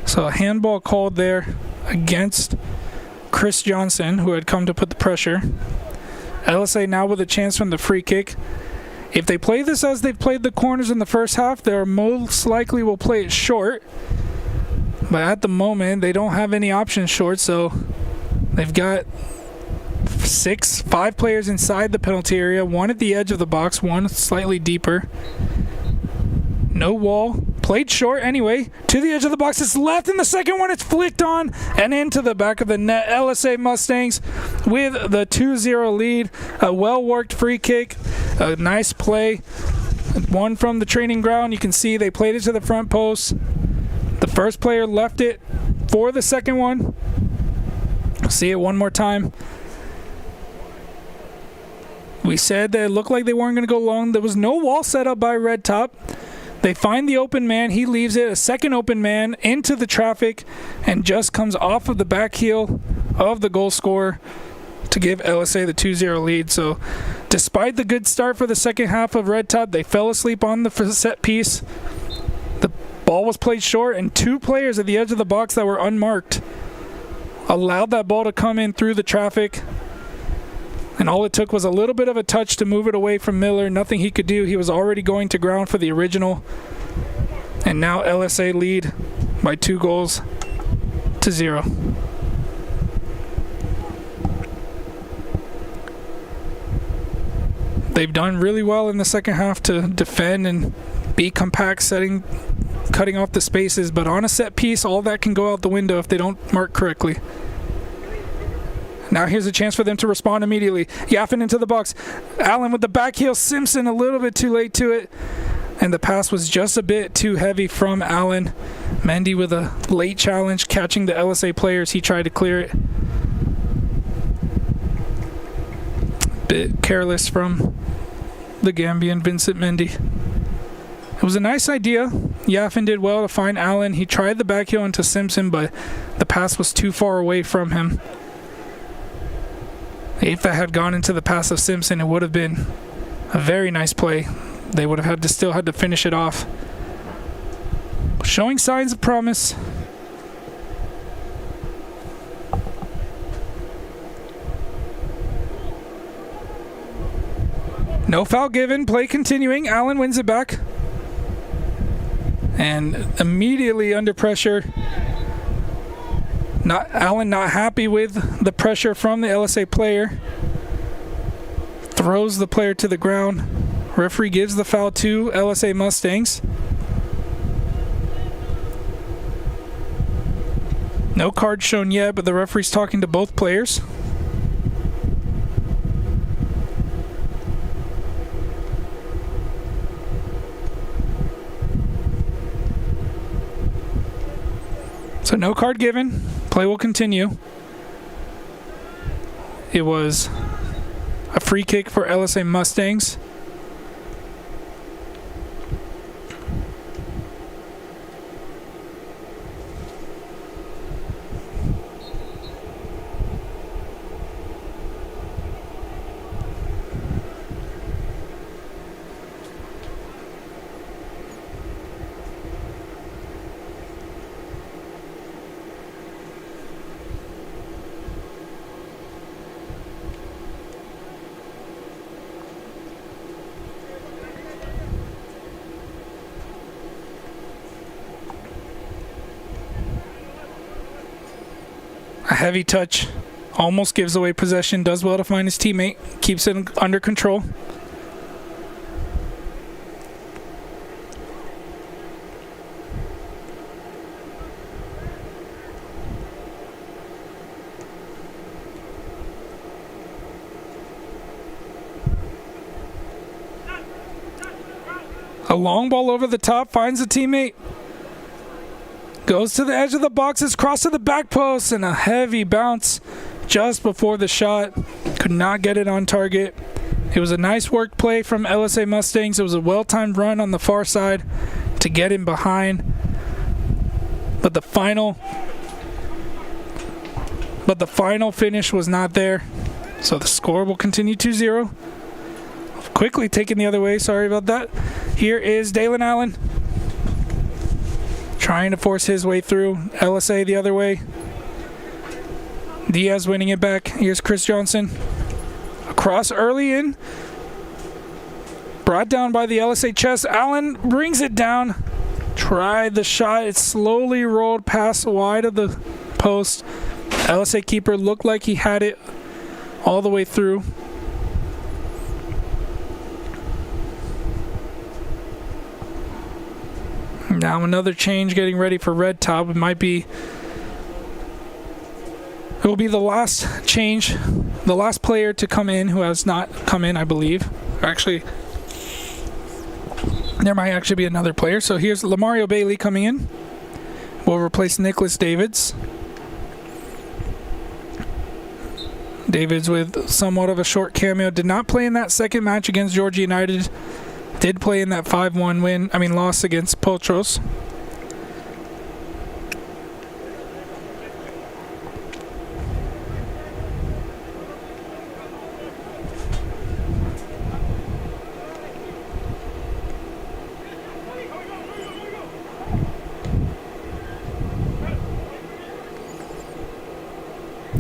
So a handball called there against Chris Johnson, who had come to put the pressure. LSA now with a chance from the free kick. If they play this as they've played the corners in the first half, they most likely will play it short. But at the moment, they don't have any options short, so they've got 5 players inside the penalty area, 1 at the edge of the box, 1 slightly deeper. No wall. Played short anyway. To the edge of the box. It's left in the second one. It's flicked on and into the back of the net. LSA Mustangs with the 2-0 lead. A well-worked free kick. A nice play. One from the training ground. You can see they played it to the front post. The first player left it for the second one. See it one more time. We said that it looked like they weren't going to go long. There was no wall set up by Red Top. They find the open man. He leaves it. A second open man into the traffic and just comes off of the back heel of the goal scorer to give LSA the 2-0 lead. So despite the good start for the second half of Red Top, they fell asleep on the set piece. The ball was played short, and two players at the edge of the box that were unmarked allowed that ball to come in through the traffic. And all it took was a little bit of a touch to move it away from Miller. Nothing he could do. He was already going to ground for the original. And now LSA lead by 2-0. They've done really well in the second half to defend and be compact, cutting off the spaces. But on a set piece, all that can go out the window if they don't mark correctly. Now here's a chance for them to respond immediately. Yaffin into the box. Allen with the back heel. Simpson a little bit too late to it. And the pass was just a bit too heavy from Allen. Mendy with a late challenge, catching the LSA players. He tried to clear it. Bit careless from the Gambian Vincent Mendy. It was a nice idea. Yaffin did well to find Allen. He tried the back heel into Simpson, but the pass was too far away from him. If that had gone into the pass of Simpson, it would have been a very nice play. They would have still had to finish it off. Showing signs of promise. No foul given. Play continuing. Allen wins it back. And immediately under pressure. Allen not happy with the pressure from the LSA player. Throws the player to the ground. Referee gives the foul to LSA Mustangs. No card shown yet, but the referee's talking to both players. So no card given. Play will continue. It was a free kick for LSA Mustangs. A heavy touch, almost gives away possession, does well to find his teammate, keeps it under control. A long ball over the top, finds a teammate. Goes to the edge of the box, it's crossed to the back post, and a heavy bounce just before the shot. Could not get it on target. It was a nice work play from LSA Mustangs. It was a well-timed run on the far side to get him behind. But the final finish was not there. So the score will continue 2-0. Quickly taken the other way, sorry about that. Here is Dalen Allen. Trying to force his way through. LSA the other way. Diaz winning it back. Here's Chris Johnson. Across early in. Brought down by the LSA chest. Allen brings it down. Tried the shot. It slowly rolled past wide of the post. LSA keeper looked like he had it all the way through. Now another change getting ready for Red Top. It will be the last change, the last player to come in who has not come in, I believe. Actually, there might actually be another player. So here's Lamario Bailey coming in. Will replace Nicholas Davids. Davids with somewhat of a short cameo. Did not play in that second match against Georgia United. Did play in that 5-1 loss against Potros.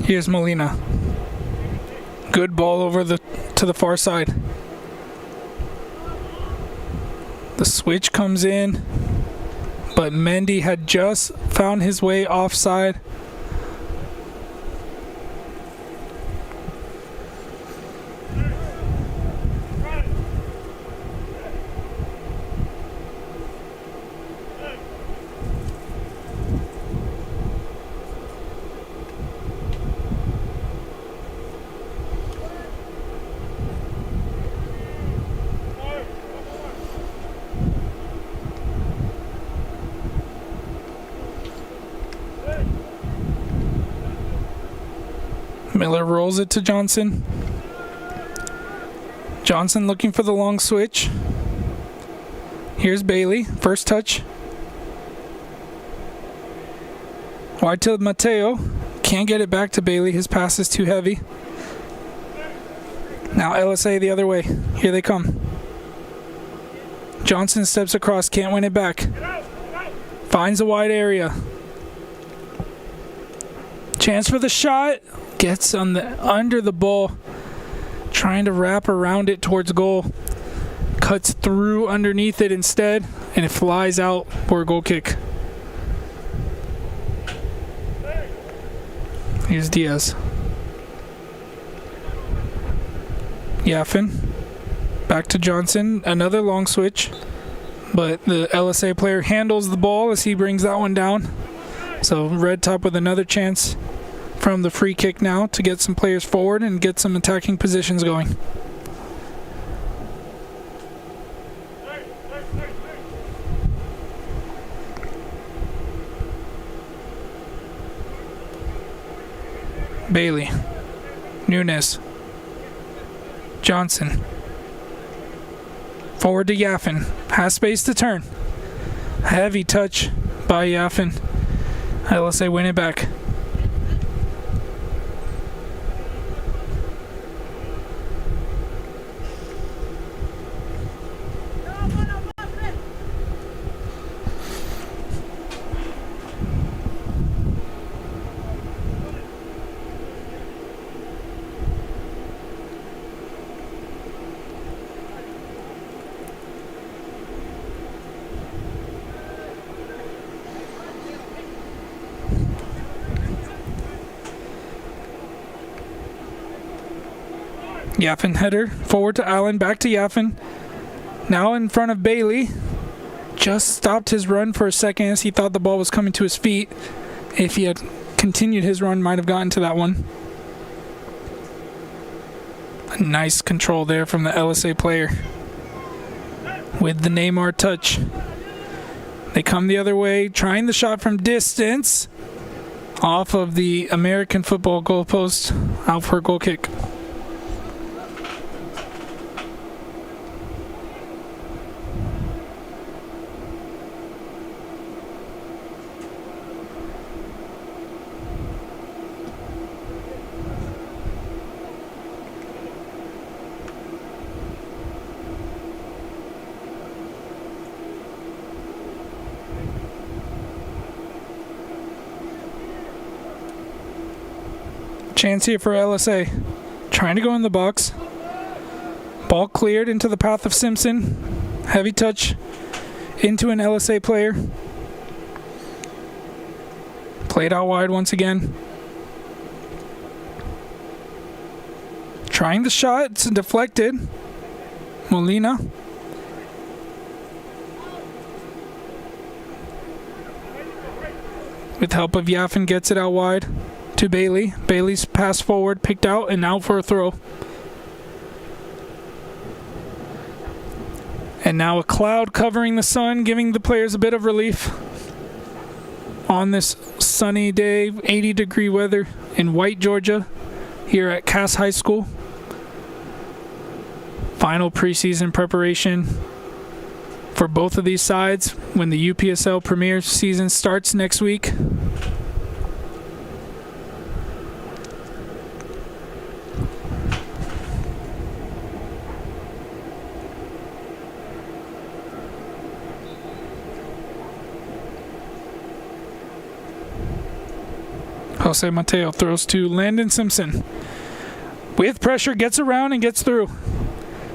Here's Molina. Good ball over to the far side. The switch comes in, but Mendy had just found his way offside. Miller rolls it to Johnson. Johnson looking for the long switch. Here's Bailey. First touch. Wide to Mateo. Can't get it back to Bailey. His pass is too heavy. Now LSA the other way. Here they come. Johnson steps across. Can't win it back. Finds a wide area. Chance for the shot. Gets under the ball, trying to wrap around it towards goal. Cuts through underneath it instead, and it flies out for a goal kick. Here's Diaz. Yaffin. Back to Johnson. Another long switch, but the LSA player handles the ball as he brings that one down. So Red Top with another chance from the free kick now to get some players forward and get some attacking positions going. Bailey. Nunes. Johnson. Forward to Yaffin. Has space to turn. Heavy touch by Yaffin. LSA win it back. Yaffin header, forward to Allen, back to Yaffin. Now in front of Bailey. Just stopped his run for a second as he thought the ball was coming to his feet. If he had continued his run, might have gotten to that one. A nice control there from the LSA player. With the Neymar touch. They come the other way, trying the shot from distance. Off of the American football goalpost, out for a goal kick. Chance here for LSA. Trying to go in the box. Ball cleared into the path of Simpson. Heavy touch into an LSA player. Played out wide once again. Trying the shot. It's deflected. Molina. With help of Yaffin, gets it out wide to Bailey. Bailey's pass forward, picked out, and out for a throw. And now a cloud covering the sun, giving the players a bit of relief on this sunny day, 80-degree weather in White, Georgia, here at Cass High School. Final preseason preparation for both of these sides when the UPSL Premier season starts next week. Jose Mateo throws to Landon Simpson. With pressure, gets around and gets through.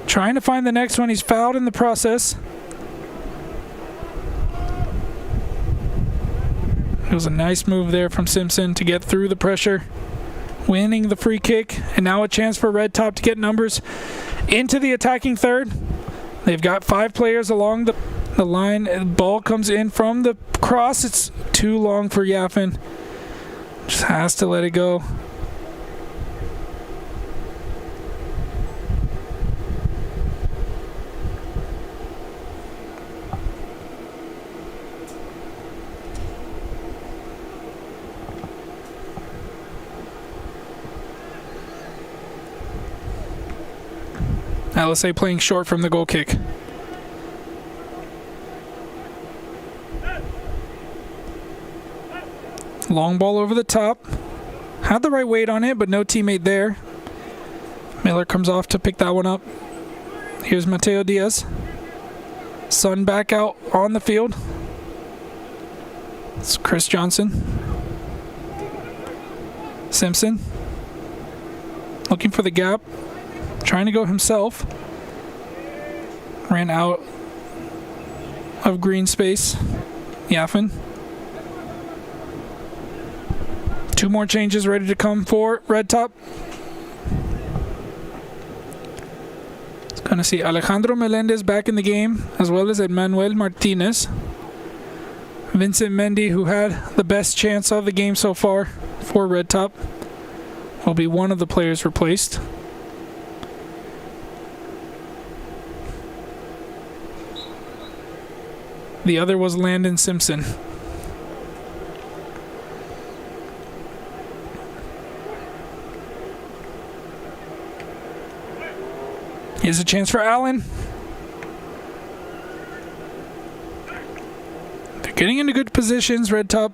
Trying to find the next one. He's fouled in the process. It was a nice move there from Simpson to get through the pressure. Winning the free kick. And now a chance for Red Top to get numbers into the attacking third. They've got 5 players along the line. The ball comes in from the cross. It's too long for Yaffin. Just has to let it go. LSA playing short from the goal kick. Long ball over the top. Had the right weight on it, but no teammate there. Miller comes off to pick that one up. Here's Mateo Diaz. Sun back out on the field. It's Chris Johnson. Simpson. Looking for the gap. Trying to go himself. Ran out of green space. Yaffin. 2 more changes ready to come for Red Top. It's going to see Alejandro Melendez back in the game, as well as Emmanuel Martinez. Vincent Mendy, who had the best chance of the game so far for Red Top, will be one of the players replaced. The other was Landon Simpson. Here's a chance for Allen. They're getting into good positions, Red Top.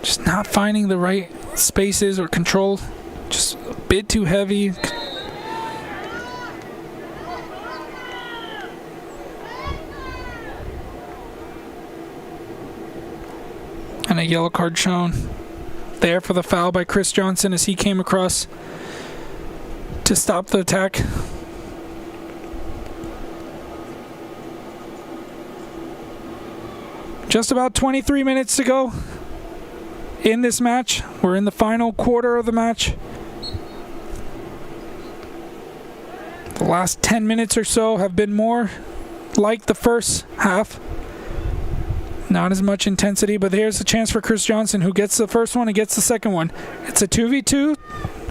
Just not finding the right spaces or control. Just a bit too heavy. And a yellow card shown there for the foul by Chris Johnson as he came across to stop the attack. Just about 23 minutes to go in this match. We're in the final quarter of the match. The last 10 minutes or so have been more like the first half. Not as much intensity, but here's a chance for Chris Johnson, who gets the first one and gets the second one. It's a 2v2,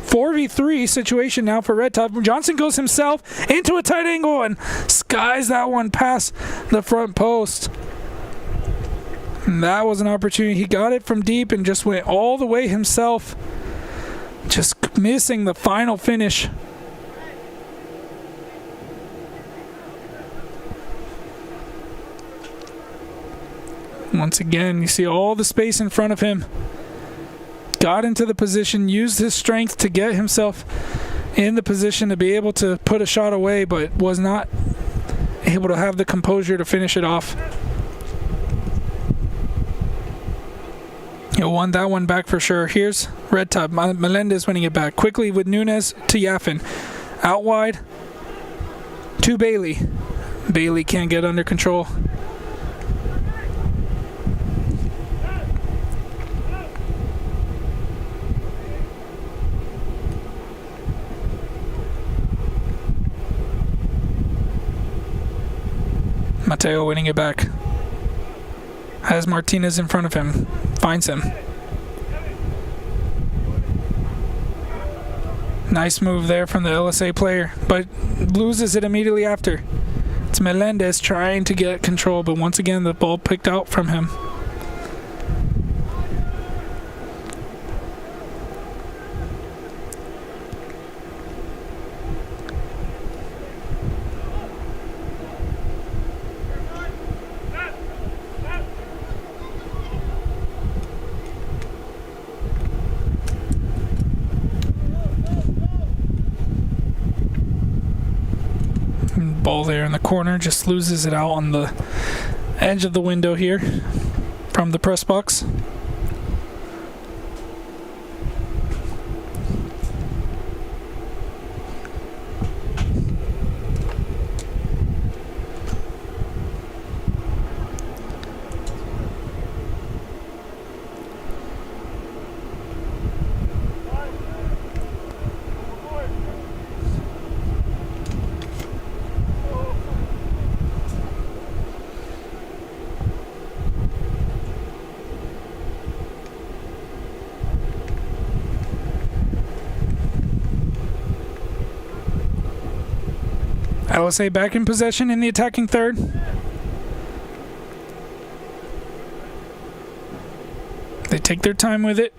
4v3 situation now for Red Top. Johnson goes himself into a tight angle and skies that one past the front post. And that was an opportunity. He got it from deep and just went all the way himself, just missing the final finish. Once again, you see all the space in front of him. Got into the position, used his strength to get himself in the position to be able to put a shot away, but was not able to have the composure to finish it off. He won that one back for sure. Here's Red Top. Melendez winning it back. Quickly with Nunez to Yaffin. Out wide to Bailey. Bailey can't get under control. Mateo winning it back. Has Martinez in front of him. Finds him. Nice move there from the LSA player, but loses it immediately after. It's Melendez trying to get control, but once again the ball picked out from him. ball there in the corner, just loses it out on the edge of the window here from the press box. LSA back in possession in the attacking third. They take their time with it.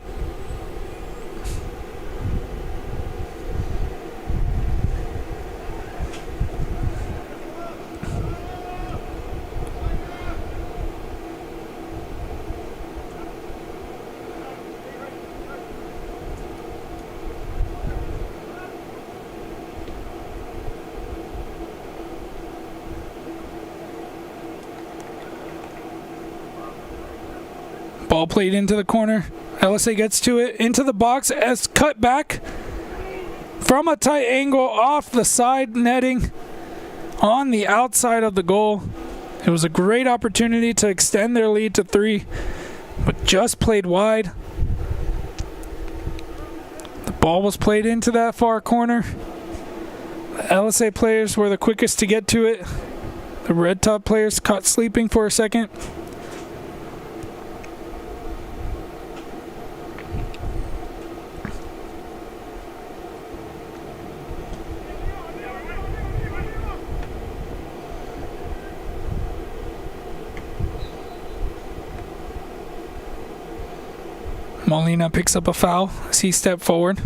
Ball played into the corner. LSA gets to it, into the box, as cut back from a tight angle off the side netting on the outside of the goal. It was a great opportunity to extend their lead to 3, but just played wide. The ball was played into that far corner. The LSA players were the quickest to get to it. The red top players caught sleeping for a second. Molina picks up a foul as he stepped forward.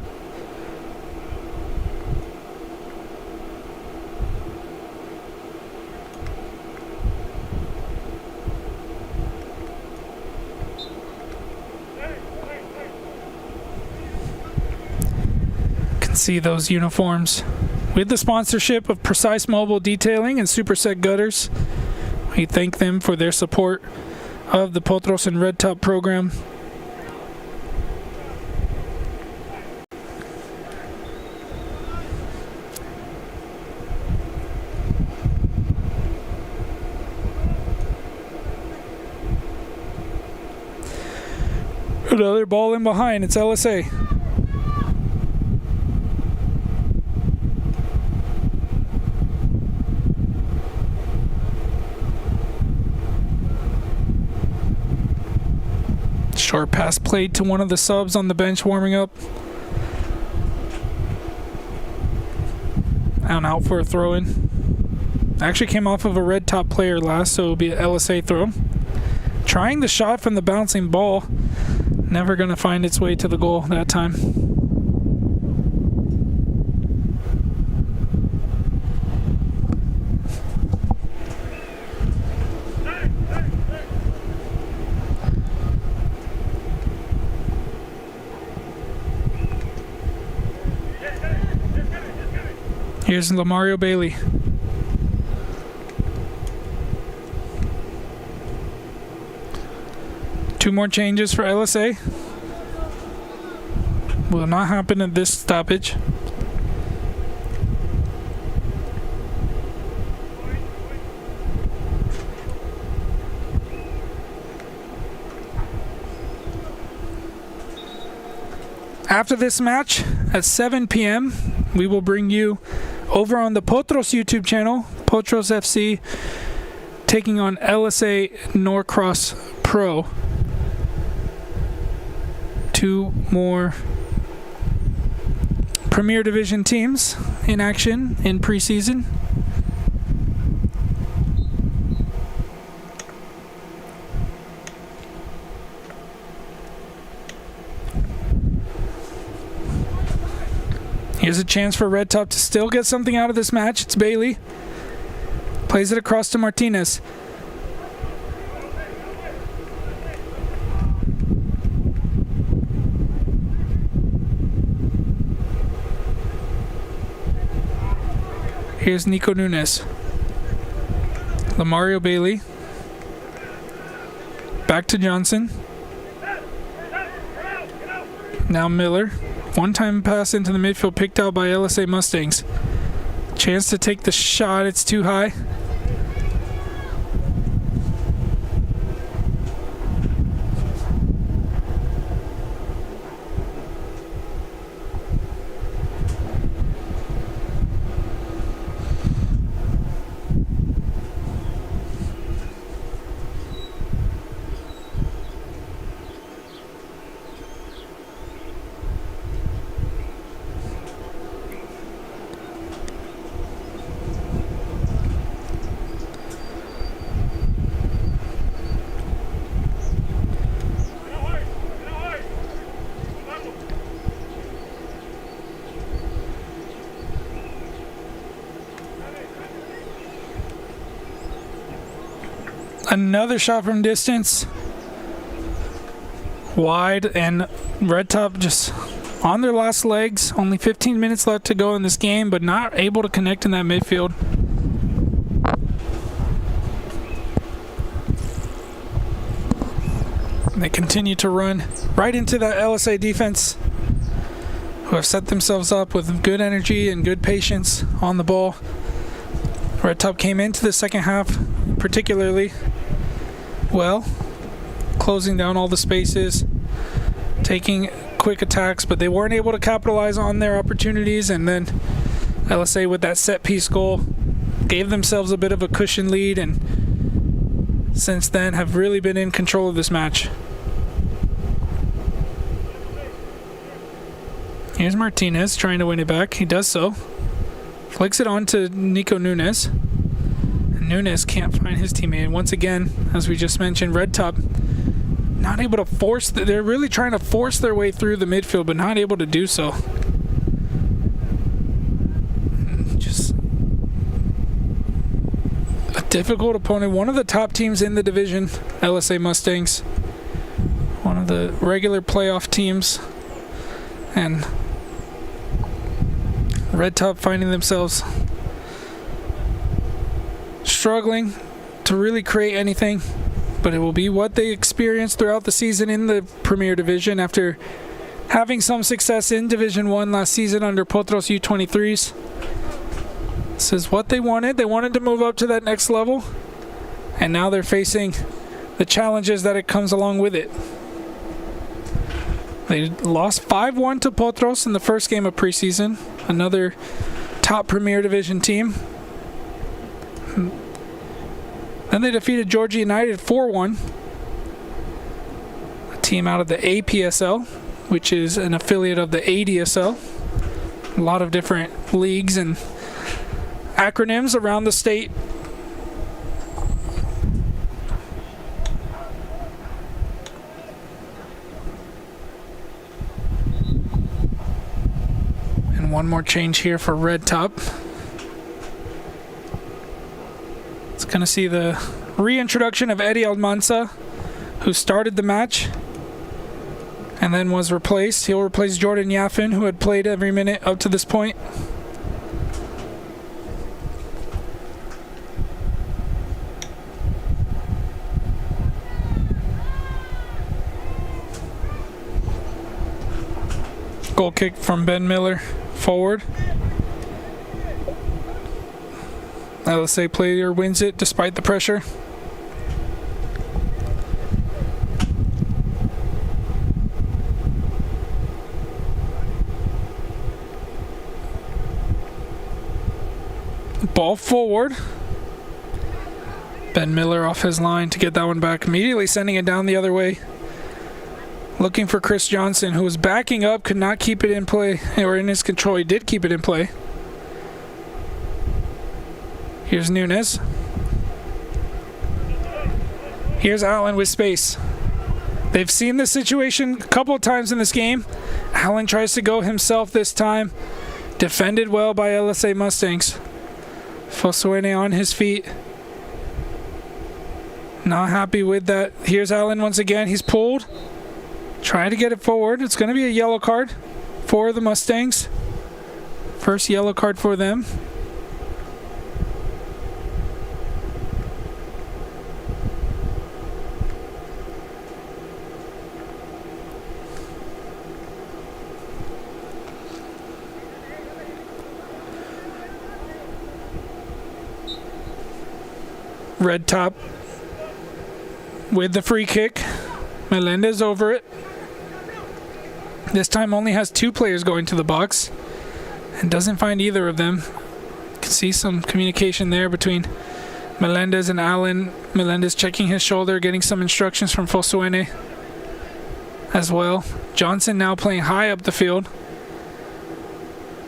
Can see those uniforms with the sponsorship of Precise Mobile Detailing and Superset Gutters. We thank them for their support of the Potros and Red Top program. Another ball in behind. It's LSA. Short pass played to one of the subs on the bench warming up. And out for a throw-in. Actually came off of a red top player last, so it'll be an LSA throw. Trying the shot from the bouncing ball. Never going to find its way to the goal that time. Here's Lamario Bailey. Two more changes for LSA. Will not happen at this stoppage. After this match at 7 p.m., we will bring you over on the Potros YouTube channel, Potros FC, taking on LSA Norcross Pro. Two more Premier Division teams in action in preseason. Here's a chance for Red Top to still get something out of this match. It's Bailey. Plays it across to Martinez. Here's Nico Nunes. Lamario Bailey. Back to Johnson. Now Miller. One-time pass into the midfield picked out by LSA Mustangs. Chance to take the shot. It's too high. Another shot from distance. Wide, and Red Top just on their last legs. Only 15 minutes left to go in this game, but not able to connect in that midfield. They continue to run right into that LSA defense, who have set themselves up with good energy and good patience on the ball. Red Top came into the second half particularly well, closing down all the spaces, taking quick attacks, but they weren't able to capitalize on their opportunities. And then LSA, with that set piece goal, gave themselves a bit of a cushion lead, and since then have really been in control of this match. Here's Martinez trying to win it back. He does so. Flicks it on to Nico Nunes. Nunes can't find his teammate. And once again, as we just mentioned, Red Top not able to force. They're really trying to force their way through the midfield, but not able to do so. Just a difficult opponent. One of the top teams in the division, LSA Mustangs. One of the regular playoff teams. And Red Top finding themselves struggling to really create anything, but it will be what they experienced throughout the season in the Premier Division after having some success in Division 1 last season under Potros U23s. This is what they wanted. They wanted to move up to that next level, and now they're facing the challenges that it comes along with it. They lost 5-1 to Potros in the first game of preseason, another top Premier Division team. Then they defeated Georgia United 4-1, a team out of the APSL, which is an affiliate of the ADSL. A lot of different leagues and acronyms around the state. And one more change here for Red Top. Going to see the reintroduction of Eddie Almanza, who started the match and then was replaced. He'll replace Jordan Yaffin, who had played every minute up to this point. Goal kick from Ben Miller forward. LSA player wins it despite the pressure. Ball forward. Ben Miller off his line to get that one back, immediately sending it down the other way. Looking for Chris Johnson, who was backing up, could not keep it in play, or in his control. He did keep it in play. Here's Nunes. Here's Allen with space. They've seen this situation a couple of times in this game. Allen tries to go himself this time. Defended well by LSA Mustangs. Fosuene on his feet. Not happy with that. Here's Allen once again. He's pulled. Trying to get it forward. It's going to be a yellow card for the Mustangs. First yellow card for them. Red Top with the free kick. Melendez over it. This time only has 2 players going to the box and doesn't find either of them. You can see some communication there between Melendez and Allen. Melendez checking his shoulder, getting some instructions from Fosuene as well. Johnson now playing high up the field,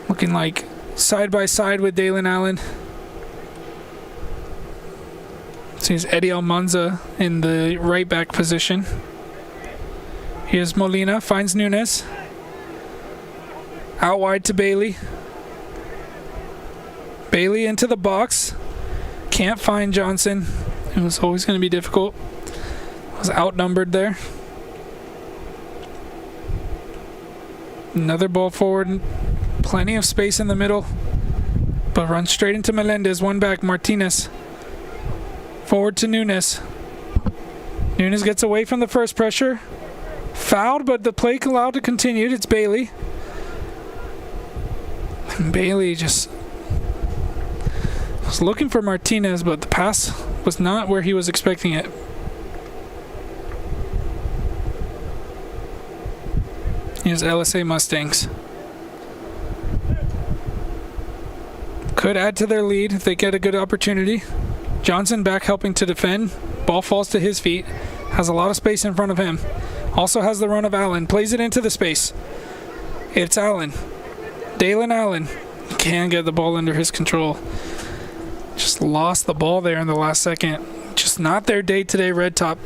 looking like side by side with Dalen Allen. Sees Eddie Almanza in the right back position. Here's Molina, finds Nunes. Out wide to Bailey. Bailey into the box. Can't find Johnson. It was always going to be difficult. Was outnumbered there. Another ball forward. Plenty of space in the middle. But runs straight into Melendez. One back, Martinez. Forward to Nunes. Nunes gets away from the first pressure. Fouled, but the play allowed to continue. It's Bailey. And Bailey just was looking for Martinez, but the pass was not where he was expecting it. Here's LSA Mustangs. Could add to their lead if they get a good opportunity. Johnson back helping to defend. Ball falls to his feet. Has a lot of space in front of him. Also has the run of Allen. Plays it into the space. It's Allen. Dalen Allen. Can't get the ball under his control. Just lost the ball there in the last second. Just not their day today, Red Top.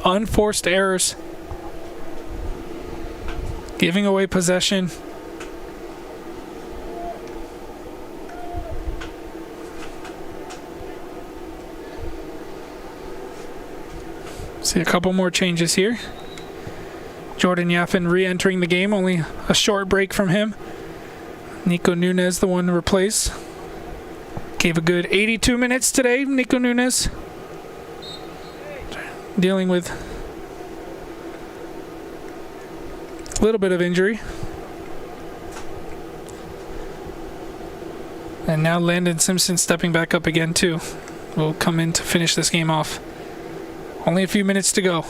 Unforced errors. Giving away possession. See a couple more changes here. Jordan Yaffin re-entering the game, only a short break from him. Nico Nunes, the one to replace. Gave a good 82 minutes today, Nico Nunes. Dealing with a little bit of injury. And now Landon Simpson stepping back up again too. Will come in to finish this game off. Only a few minutes to go.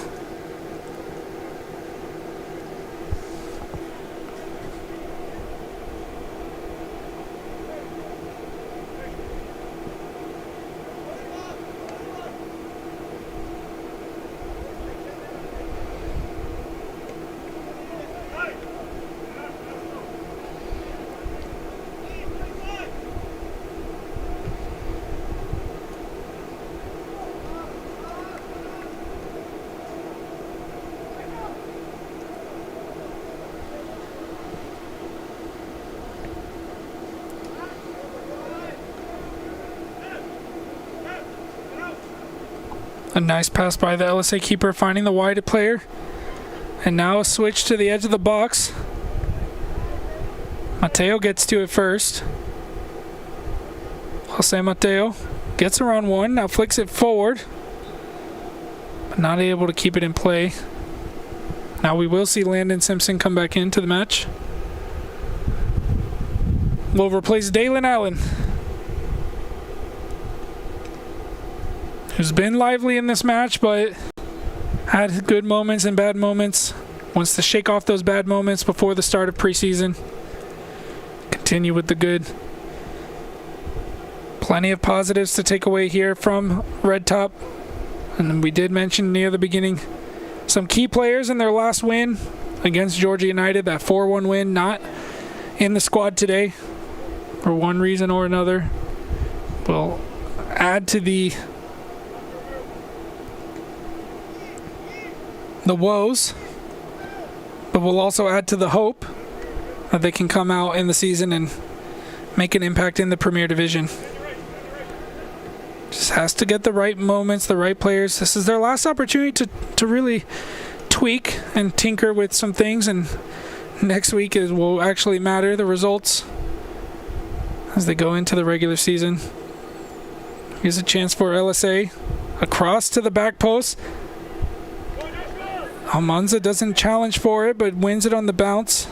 A nice pass by the LSA keeper, finding the wide player. And now a switch to the edge of the box. Mateo gets to it first. Jose Mateo gets around one, now flicks it forward. But not able to keep it in play. Now we will see Landon Simpson come back into the match. Will replace Dalen Allen, who's been lively in this match, but had good moments and bad moments. Wants to shake off those bad moments before the start of preseason. Continue with the good. Plenty of positives to take away here from Red Top. And we did mention near the beginning some key players in their last win against Georgia United, that 4-1 win, not in the squad today for one reason or another. Will add to the woes, but will also add to the hope that they can come out in the season and make an impact in the Premier Division. Just has to get the right moments, the right players. This is their last opportunity to really tweak and tinker with some things, and next week will actually matter, the results, as they go into the regular season. Here's a chance for LSA. Across to the back post. Almanza doesn't challenge for it, but wins it on the bounce.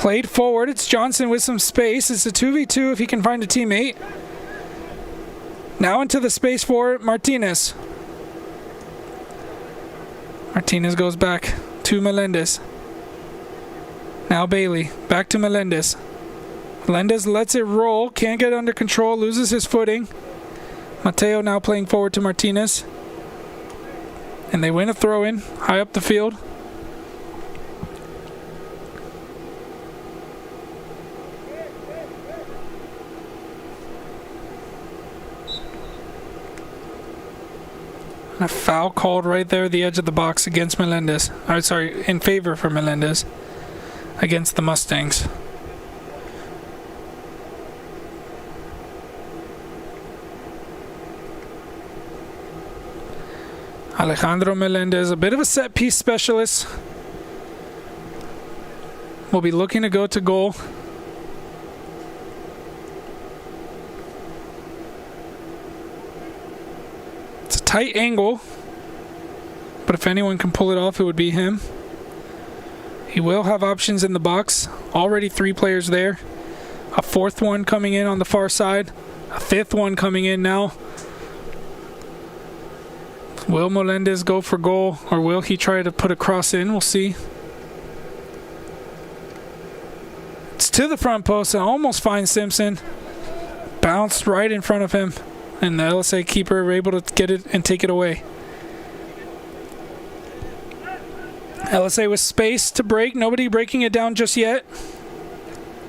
Played forward. It's Johnson with some space. It's a 2v2 if he can find a teammate. Now into the space for Martinez. Martinez goes back to Melendez. Now Bailey. Back to Melendez. Melendez lets it roll. Can't get under control. Loses his footing. Mateo now playing forward to Martinez. And they win a throw-in high up the field. A foul called right there at the edge of the box against Melendez. In favor for Melendez against the Mustangs. Alejandro Melendez, a bit of a set piece specialist, will be looking to go to goal. Tight angle, but if anyone can pull it off, it would be him. He will have options in the box. Already 3 players there. A 4th one coming in on the far side. A 5th one coming in now. Will Melendez go for goal, or will he try to put a cross in? We'll see. It's to the front post and almost finds Simpson. Bounced right in front of him. And the LSA keeper were able to get it and take it away. LSA with space to break. Nobody breaking it down just yet.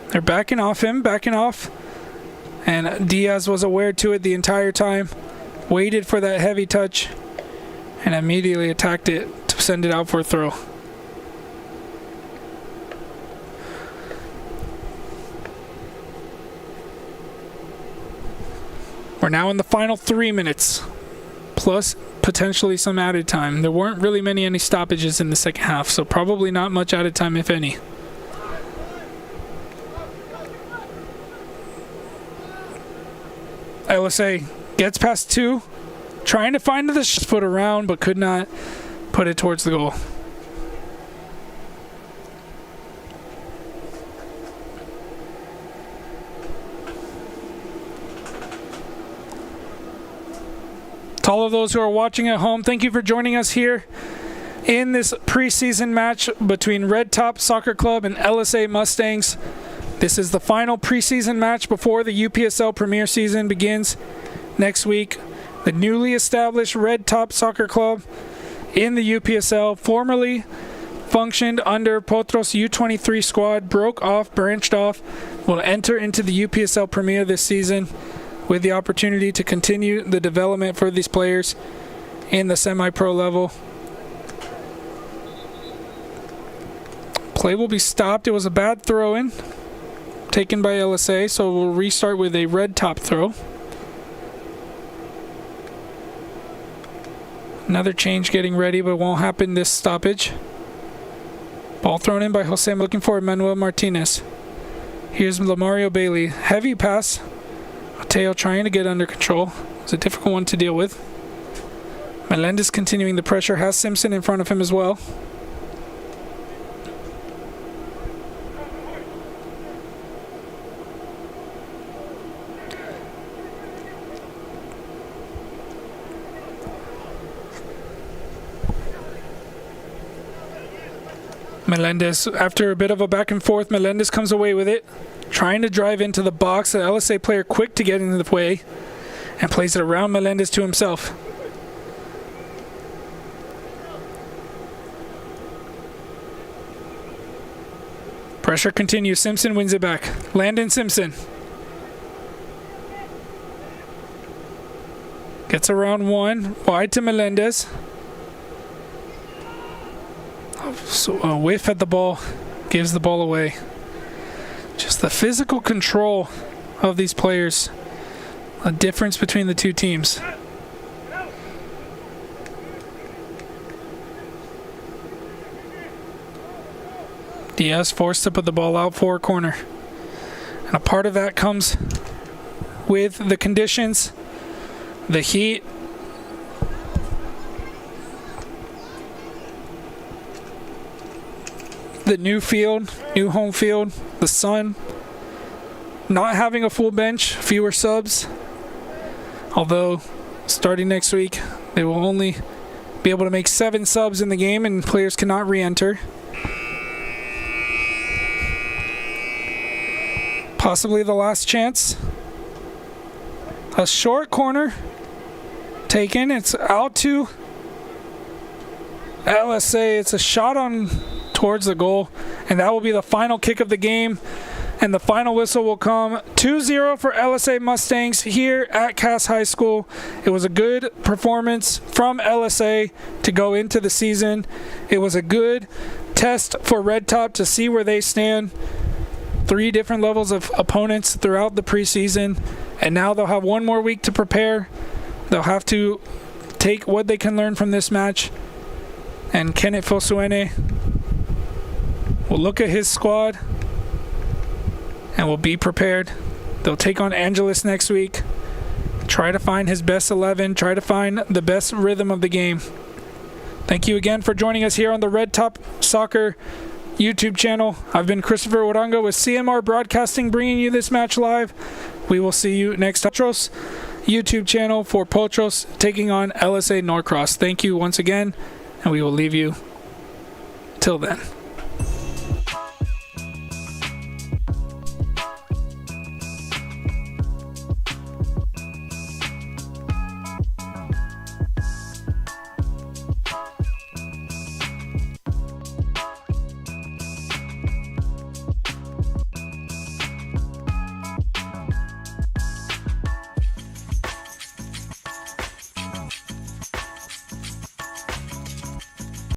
They're backing off him, backing off. And Diaz was aware to it the entire time. Waited for that heavy touch. And immediately attacked it to send it out for a throw. We're now in the final 3 minutes, plus potentially some added time. There weren't really any stoppages in the second half, so probably not much added time, if any. LSA gets past 2, trying to find the foot around, but could not put it towards the goal. To all of those who are watching at home, thank you for joining us here in this preseason match between Red Top Soccer Club and LSA Mustangs. This is the final preseason match before the UPSL Premier season begins next week. The newly established Red Top Soccer Club in the UPSL, formerly functioned under Potros U23 squad, branched off, will enter into the UPSL Premier this season, with the opportunity to continue the development for these players in the semi-pro level. Play will be stopped. It was a bad throw-in taken by LSA, so we'll restart with a red top throw. Another change getting ready, but it won't happen this stoppage. Ball thrown in by Jose, looking for Manuel Martinez. Here's Lamario Bailey. Heavy pass. Mateo trying to get under control. It's a difficult one to deal with. Melendez continuing the pressure, has Simpson in front of him as well. Melendez, after a bit of a back and forth, Melendez comes away with it, trying to drive into the box. The LSA player quick to get into the way and plays it around Melendez to himself. Pressure continues. Simpson wins it back. Landon Simpson gets around one, wide to Melendez. So a whiff at the ball, gives the ball away. Just the physical control of these players, a difference between the two teams. Diaz forced to put the ball out for a corner. And a part of that comes with the conditions, the heat. the new field, new home field, the sun, not having a full bench, fewer subs. Although, starting next week, they will only be able to make 7 subs in the game and players cannot re-enter. Possibly the last chance. A short corner taken. It's out to LSA. It's a shot on towards the goal, and that will be the final kick of the game. And the final whistle will come 2-0 for LSA Mustangs here at Cass High School. It was a good performance from LSA to go into the season. It was a good test for Red Top to see where they stand. 3 different levels of opponents throughout the preseason, and now they'll have 1 more week to prepare. They'll have to take what they can learn from this match. And Kenneth Fosuene will look at his squad and will be prepared. They'll take on Angeles next week, try to find his best 11, try to find the best rhythm of the game. Thank you again for joining us here on the Red Top Soccer YouTube channel. I've been Christopher Warango with CMR Broadcasting, bringing you this match live. We will see you next time. Potros YouTube channel for Potros taking on LSA Norcross. Thank you once again, and we will leave you till then.